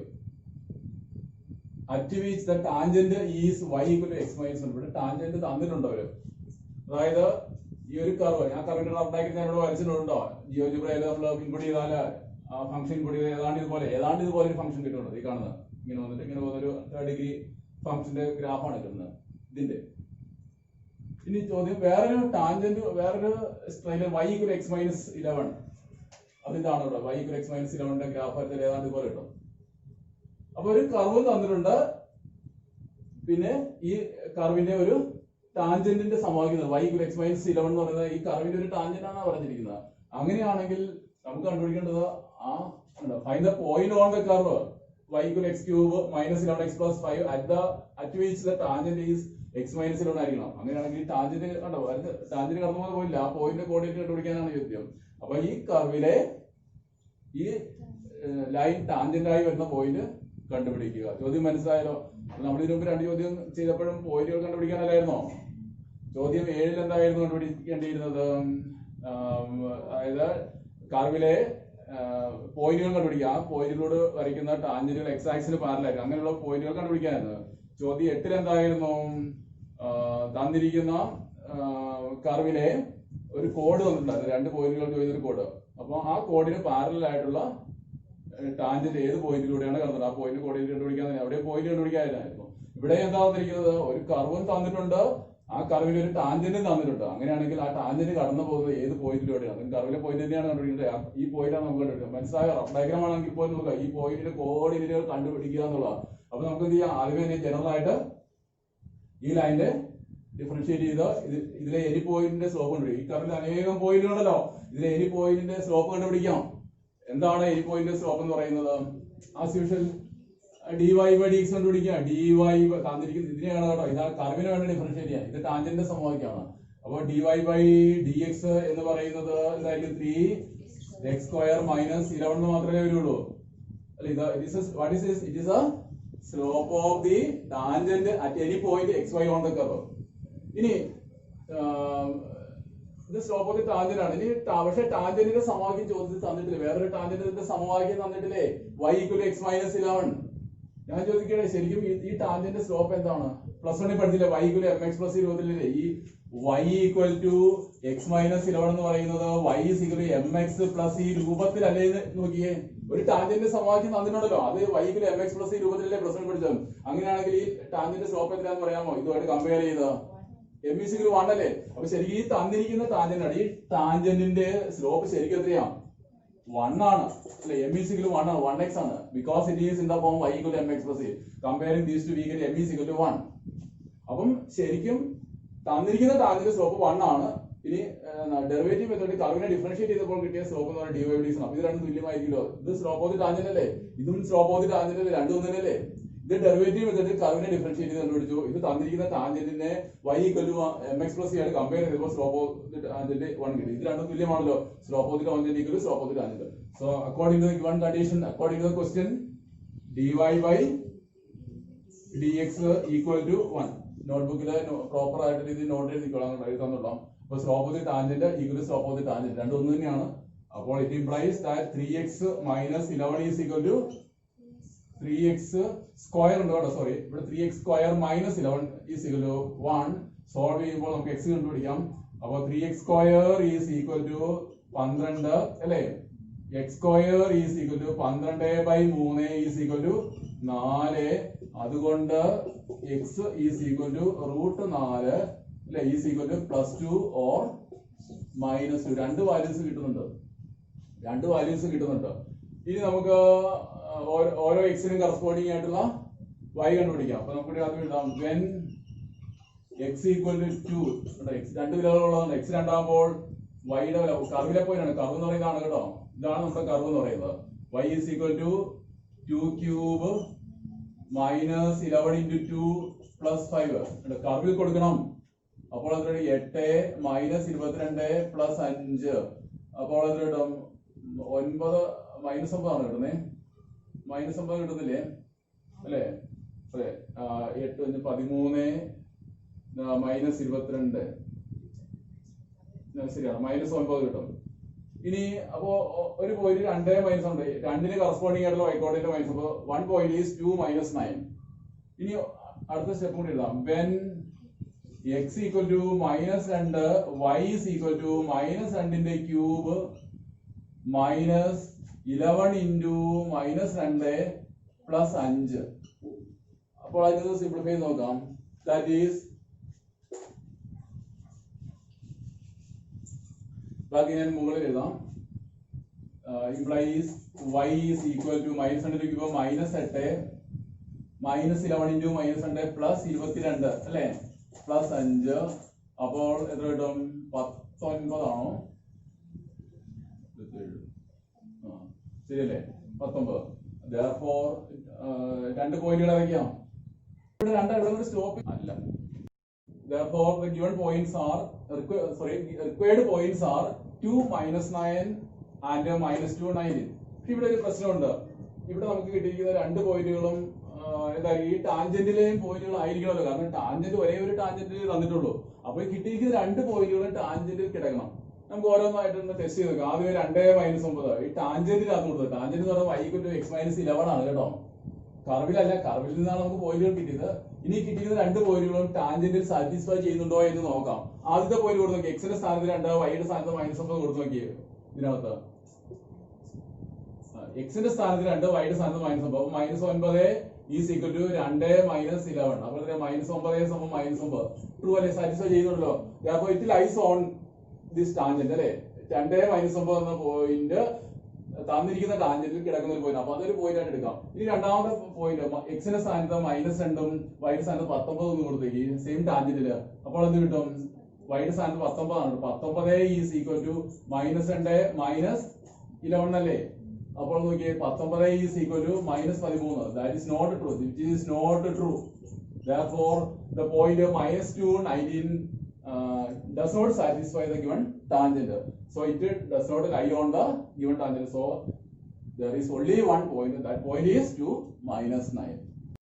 at which the tangent is y equal to x minus 1. ഇവിടെ ടാൻജന്റ് തന്നിട്ടുണ്ട് അവര്. അതായത് ഈ ഒരു കർവ്, ഞാൻ കർവിന്റെ ഉണ്ടാക്കി ഞാൻ ഇവിടെ വരച്ചിട്ടുണ്ടോ? ജിയോജിബ്രയിൽ നമ്മൾ ഇൻപുട്ട് ചെയ്താൽ ആ ഫംഗ്ഷൻ ഇൻപുട്ട് ചെയ്താൽ ഏതാണ്ട് ഇതുപോലെ ഒരു ഫംഗ്ഷൻ കിട്ടുന്നുണ്ട്. ഈ കാണുന്നത് ഇങ്ങനെ വന്നിട്ട് ഇങ്ങനെ പോകുന്ന ഒരു 3 ഡിഗ്രി ഫംഗ്ഷന്റെ ഗ്രാഫാണ് കിട്ടുന്നത് ഇതിന്റെ. ഇനി ചോദ്യം, വേറൊരു ടാൻജന്റ്, വേറൊരു straight y equal to x minus 11. അതിതാണ് ഇവിടെ y equal to x minus 11 graph എടുത്താൽ ഏതാണ്ട് ഇതുപോലെ കിട്ടും. അപ്പൊ ഒരു കർവ് തന്നിട്ടുണ്ട്. പിന്നെ ഈ കർവിന്റെ ഒരു ടാൻജന്റിന്റെ സമവാക്യം y equal to x minus 11 എന്ന് പറയുന്നത് ഈ കർവിന്റെ ഒരു ടാൻജന്റ് ആണ് പറഞ്ഞിരിക്കുന്നത്. അങ്ങനെയാണെങ്കിൽ നമുക്ക് കണ്ടുപിടിക്കേണ്ടത് find the point on the curve y equal to x cube minus 11x plus 5 at which the tangent is x minus 11 ആയിരിക്കണം. അങ്ങനെയാണെങ്കിൽ ടാൻജന്റ് കണ്ടോ, ടാൻജന്റ് കടന്നു പോകുന്ന പോയില്ല, ആ പോയിന്റ് കോർഡിനേറ്റ് കണ്ടുപിടിക്കാനാണ് ചോദ്യം. അപ്പൊ ഈ കർവിലെ ഈ ലൈൻ ടാൻജന്റ് ആയി വരുന്ന പോയിന്റ് കണ്ടുപിടിക്കുക. ചോദ്യം മനസ്സിലായല്ലോ? നമ്മൾ ഇതിനു മുമ്പ് 2 ചോദ്യം ചെയ്തപ്പോഴും പോയിന്റുകൾ കണ്ടുപിടിക്കാനല്ലായിരുന്നോ? ചോദ്യം 7 എന്തായിരുന്നു കണ്ടുപിടിക്കേണ്ടിയിരുന്നത്? അതായത് കർവിലെ പോയിന്റുകൾ കണ്ടുപിടിക്കുക. ആ പോയിന്റിലൂടെ വരയ്ക്കുന്ന ടാൻജന്റുകൾ എക്സ് ആക്സിന് പാരലൽ അങ്ങനെയുള്ള പോയിന്റുകൾ കണ്ടുപിടിക്കാനായിരുന്നു. ചോദ്യം 8 എന്തായിരുന്നു? തന്നിരിക്കുന്ന കർവിലെ ഒരു കോഡ് തന്നിട്ടുണ്ടായിരുന്നു, 2 പോയിന്റുകൾക്ക് ചെയ്തൊരു കോഡ്. അപ്പൊ ആ കോഡിന് പാരലൽ ആയിട്ടുള്ള ടാൻജന്റ് ഏത് പോയിന്റിലൂടെയാണ് കടന്നത്, ആ പോയിന്റ് കോഡിൽ കണ്ടുപിടിക്കാൻ തന്നെ അവിടെ പോയിന്റ് കണ്ടുപിടിക്കാനായിരുന്നു. ഇവിടെ എന്താ തന്നിരിക്കുന്നത്? ഒരു കർവും തന്നിട്ടുണ്ട്, ആ കർവിൽ ഒരു ടാൻജന്റും തന്നിട്ടുണ്ട്. അങ്ങനെയാണെങ്കിൽ ആ ടാൻജന്റ് കടന്നു പോകുന്നത് ഏത് പോയിന്റിലൂടെയാണ്? കർവിലെ പോയിന്റ് തന്നെയാണ് കണ്ടുപിടിക്കുന്നത്. ഈ പോയിന്റാണ് നമുക്ക് കണ്ടുപിടിക്കുന്നത്. മനസ്സിലായോ? റഫ് ഡയഗ്രാം ആണെങ്കിൽ പോലും നോക്കുക, ഈ പോയിന്റിന്റെ കോർഡിനേറ്റുകൾ കണ്ടുപിടിക്കുക എന്നുള്ളതാണ്. അപ്പൊ നമുക്ക് എന്ത് ചെയ്യാം? ആദ്യമേ തന്നെ ജനറൽ ആയിട്ട് ഈ ലൈനിന്റെ ഡിഫറൻഷിയേറ്റ് ചെയ്ത് ഇതിലെ എനി പോയിന്റിന്റെ സ്ലോപ്പ് കണ്ടുപിടിക്കും. ഈ കർവിൽ അനേകം പോയിന്റുകളല്ലോ, ഇതിലെ എനി പോയിന്റിന്റെ സ്ലോപ്പ് കണ്ടുപിടിക്കാം. എന്താണ് എനി പോയിന്റിന്റെ സ്ലോപ്പ് എന്ന് പറയുന്നത്? As usual dy by dx കണ്ടുപിടിക്കുക. dy തന്നിരിക്കുന്നത് ഇതിനെയാണ് കേട്ടോ, ഇതാണ് കർവിന് വേണ്ടി ഡിഫറൻഷിയേറ്റ് ചെയ്യാൻ. ഇത് ടാൻജന്റ് സമവാക്യമാണ്. അപ്പോൾ dy by dx എന്ന് പറയുന്നത് എന്തായിരിക്കും? 3x square minus 11 മാത്രമേ വരുള്ളൂ. അല്ല, it is a slope of the tangent at any point xy on the curve. ഇനി ഇത് സ്ലോപ്പ് ഓഫ് ദി ടാൻജന്റ് ആണ്. ഇനി പക്ഷേ ടാൻജന്റിന്റെ സമവാക്യം ചോദ്യത്തിൽ തന്നിട്ടില്ല. വേറൊരു ടാൻജന്റിന്റെ സമവാക്യം തന്നിട്ടില്ലേ? y equal to x minus 11. ഞാൻ ചോദിക്കട്ടെ, ശരിക്കും ഈ ടാൻജന്റ് സ്ലോപ്പ് എന്താണ്? +1 പഠിച്ചില്ലേ? y equal to mx plus 20 ഈ y equal to X minus 11 എന്ന് പറയുന്നത് y is equal to mx plus ഈ രൂപത്തിലല്ലേ നോക്കിയേ. ഒരു ടാൻജന്റ് സമവാക്യം തന്നിട്ടുണ്ടല്ലോ, അത് y equal to mx plus ഈ രൂപത്തിലല്ലേ പ്രശ്നം പഠിച്ചത്. അങ്ങനെയാണെങ്കിൽ ഈ ടാൻജന്റ് സ്ലോപ്പ് എത്രയാണെന്ന് പറയാമോ? ഇതുമായിട്ട് കമ്പയർ ചെയ്ത് m is equal to 1 അല്ലേ. അപ്പൊ ശരിക്കും ഈ തന്നിരിക്കുന്ന ടാൻജന്റ് ആണ്, ഈ ടാൻജന്റിന്റെ സ്ലോപ്പ് ശരിക്കും എത്രയാ? 1 ആണ് അല്ലെ. m is equal to 1 ആണ്, 1x ആണ്. Because it is in the form y equal to mx plus comparing these two we get m is equal to 1. അപ്പം ശരിക്കും തന്നിരിക്കുന്ന ടാൻജന്റ് സ്ലോപ്പ് 1 ആണ്. ഇനി ഡെറിവേറ്റീവ് മെത്തേഡ് കർവിനെ ഡിഫറൻഷിയേറ്റ് ചെയ്തപ്പോൾ കിട്ടിയ സ്ലോപ്പ് എന്ന് പറയുന്നത് dy by dx ആണ്. അപ്പൊ ഇത് രണ്ടും തുല്യമായിരിക്കുമല്ലോ. ഇത് സ്ലോപ്പ് ഓഫ് ദി ടാൻജന്റ് അല്ലേ, ഇതും സ്ലോപ്പ് ഓഫ് ദി ടാൻജന്റ് അല്ലേ, രണ്ടും ഒന്നല്ലേ. ഇത് ഡെറിവേറ്റീവ് മെത്തേഡ് കർവിനെ ഡിഫറൻഷിയേറ്റ് ചെയ്ത് കണ്ടുപിടിച്ചു. ഇത് തന്നിരിക്കുന്ന ടാൻജന്റിനെ y equal to mx plus ആയിട്ട് കമ്പയർ ചെയ്തപ്പോൾ സ്ലോപ്പ് ഓഫ് ദി ടാൻജന്റ് 1 കിട്ടി. ഇത് രണ്ടും തുല്യമാണല്ലോ. Slope of the tangent equal to slope of the tangent. So according to the given condition, according to the question, dy by dx equal to 1. നോട്ട്ബുക്കില് പ്രോപ്പർ ആയിട്ട് ഇത് നോട്ട് എഴുതിക്കോളാം, തന്നോളാം. അപ്പൊ slope of the tangent equal to slope of the tangent രണ്ടും ഒന്ന് തന്നെയാണ്. അപ്പോൾ it implies that 3x minus 11 is equal to 3x square ഉണ്ട് കേട്ടോ, സോറി, ഇവിടെ 3x square minus 11 is equal to 1. Solve ചെയ്യുമ്പോൾ നമുക്ക് x കണ്ടുപിടിക്കാം. അപ്പോൾ 3x square is equal to 12 അല്ലേ. x square is equal to 12/3 is equal to 4. അതുകൊണ്ട് x is equal to √4 അല്ലെ, is equal to +2 or -2. രണ്ട് വാല്യൂസ് കിട്ടുന്നുണ്ട്. ഇനി നമുക്ക് ഓരോ എക്സിനും കറസ്പോണ്ടിങ് ആയിട്ടുള്ള y കണ്ടുപിടിക്കാം. അപ്പൊ നമുക്ക് അത് എഴുതാം. when x equal to 2, x രണ്ട് വിലകളുള്ളതാണ്. x രണ്ടാകുമ്പോൾ y യുടെ വില കർവിലെ പോയിട്ടാണ്. കർവ് എന്ന് പറയുന്നതാണ് കേട്ടോ, ഇതാണ് നമ്മുടെ കർവ് എന്ന് പറയുന്നത്. y is equal to 2 cube minus 11 into 2 plus 5. കർവിൽ കൊടുക്കണം. അപ്പോൾ അത് 8 minus 22 plus 5. അപ്പോൾ അത് കിട്ടും 9 -9 ആണ് കിട്ടുന്നേ. -9 കിട്ടുന്നില്ലേ അല്ലേ? അതെ, 8 13 minus 22 ശരിയാണ്, -9 കിട്ടും. ഇനി അപ്പോ ഒരു പോയിന്റ് 2 മൈനസ് ഉണ്ട്, 2ന് കറസ്പോണ്ടിങ് ആയിട്ടുള്ള വൈക്കോട്ടിന്റെ മൈനസ്. അപ്പൊ 1 point is 2 minus 9. ഇനി അടുത്ത സ്റ്റെപ്പ് കൂടി എഴുതാം. when x equal to -2, y is equal to -2ന്റെ ക്യൂബ് minus 11 into -2 plus 5. അപ്പോൾ അതിന് സിംപ്ലിഫൈ നോക്കാം. that is ബാക്കി ഞാൻ മുകളിൽ എഴുതാം. implies y is equal to -2 cube -8 -11 into -2 plus 22 അല്ലേ, പ്ലസ് 5. അപ്പോൾ എത്ര കിട്ടും? 19 ആണോ? ശരിയല്ലേ, 19. therefore രണ്ട് പോയിന്റുകൾ വയ്ക്കാം. ഇവിടെ രണ്ട് സ്റ്റോപ്പ് അല്ല. therefore the given points are required points are 2 -9 and -2 19. ഇവിടെ ഒരു പ്രശ്നമുണ്ട്. ഇവിടെ നമുക്ക് കിട്ടിയിരിക്കുന്ന രണ്ട് പോയിന്റുകളും എന്താ ഈ ടാൻജന്റിലെയും പോയിന്റുകൾ ആയിരിക്കണമല്ലോ, കാരണം ടാൻജന്റ് ഒരേ ഒരു ടാൻജന്റിൽ തന്നിട്ടുള്ളൂ. അപ്പൊ കിട്ടിയിരിക്കുന്ന രണ്ട് പോയിന്റുകളും ടാൻജന്റിൽ കിടക്കണം. നമുക്ക് ഓരോന്നായിട്ടൊന്ന് ടെസ്റ്റ് ചെയ്ത് നോക്കാം. ആദ്യം 2 - 9 ഈ ടാൻജന്റിനകത്ത് കൊടുത്തത്. ടാൻജന്റ് എന്ന് പറയുമ്പോൾ y equal to x minus 11 ആണ് കേട്ടോ, കർവിലല്ല. കർവിൽ നിന്നാണ് നമുക്ക് പോയിന്റുകൾ കിട്ടിയത്. ഇനി കിട്ടിയിരിക്കുന്ന രണ്ട് പോയിന്റുകളും ടാൻജന്റിൽ സാറ്റിസ്ഫൈ ചെയ്യുന്നുണ്ടോ എന്ന് നോക്കാം. ആദ്യത്തെ പോയിന്റ് കൊടുത്തു നോക്കി, എക്സിന്റെ സ്ഥാനത്ത് 2, വൈയുടെ സ്ഥാനത്ത് -9 കൊടുത്തു നോക്കി. ഇതിനകത്ത് എക്സിന്റെ സ്ഥാനത്ത് 2, വൈയുടെ സ്ഥാനത്ത് -9. അപ്പൊ -9 is equal to 2 minus 11. അപ്പോൾ -9 -9 ട്രൂ അല്ലേ, സാറ്റിസ്ഫൈ ചെയ്യുന്നുണ്ടല്ലോ. അപ്പൊ it lies on this tangent അല്ലേ. 2 -9 എന്ന പോയിന്റ് തന്നിരിക്കുന്ന ടാൻജന്റിൽ കിടക്കുന്ന ഒരു പോയിന്റ്. അപ്പൊ അതൊരു പോയിന്റ് ആയിട്ട് എടുക്കാം. ഇനി രണ്ടാമത്തെ പോയിന്റ് എക്സിന്റെ സ്ഥാനത്ത് -2 വൈയുടെ സ്ഥാനത്ത് 19 കൊടുത്തേക്ക് സെയിം ടാൻജന്റില്. അപ്പോൾ എന്ത് കിട്ടും? വൈയുടെ സ്ഥാനത്ത് 19 ആണ്. 19 is equal to -2 minus 11 അല്ലേ. അപ്പോൾ നോക്കിയേ, 19 is equal to -13. that is not true. It is not true. therefore the point -2 19 does not satisfy the given tangent. So it does not lie on the given tangent. So there is only one point. That point is 2 - 9.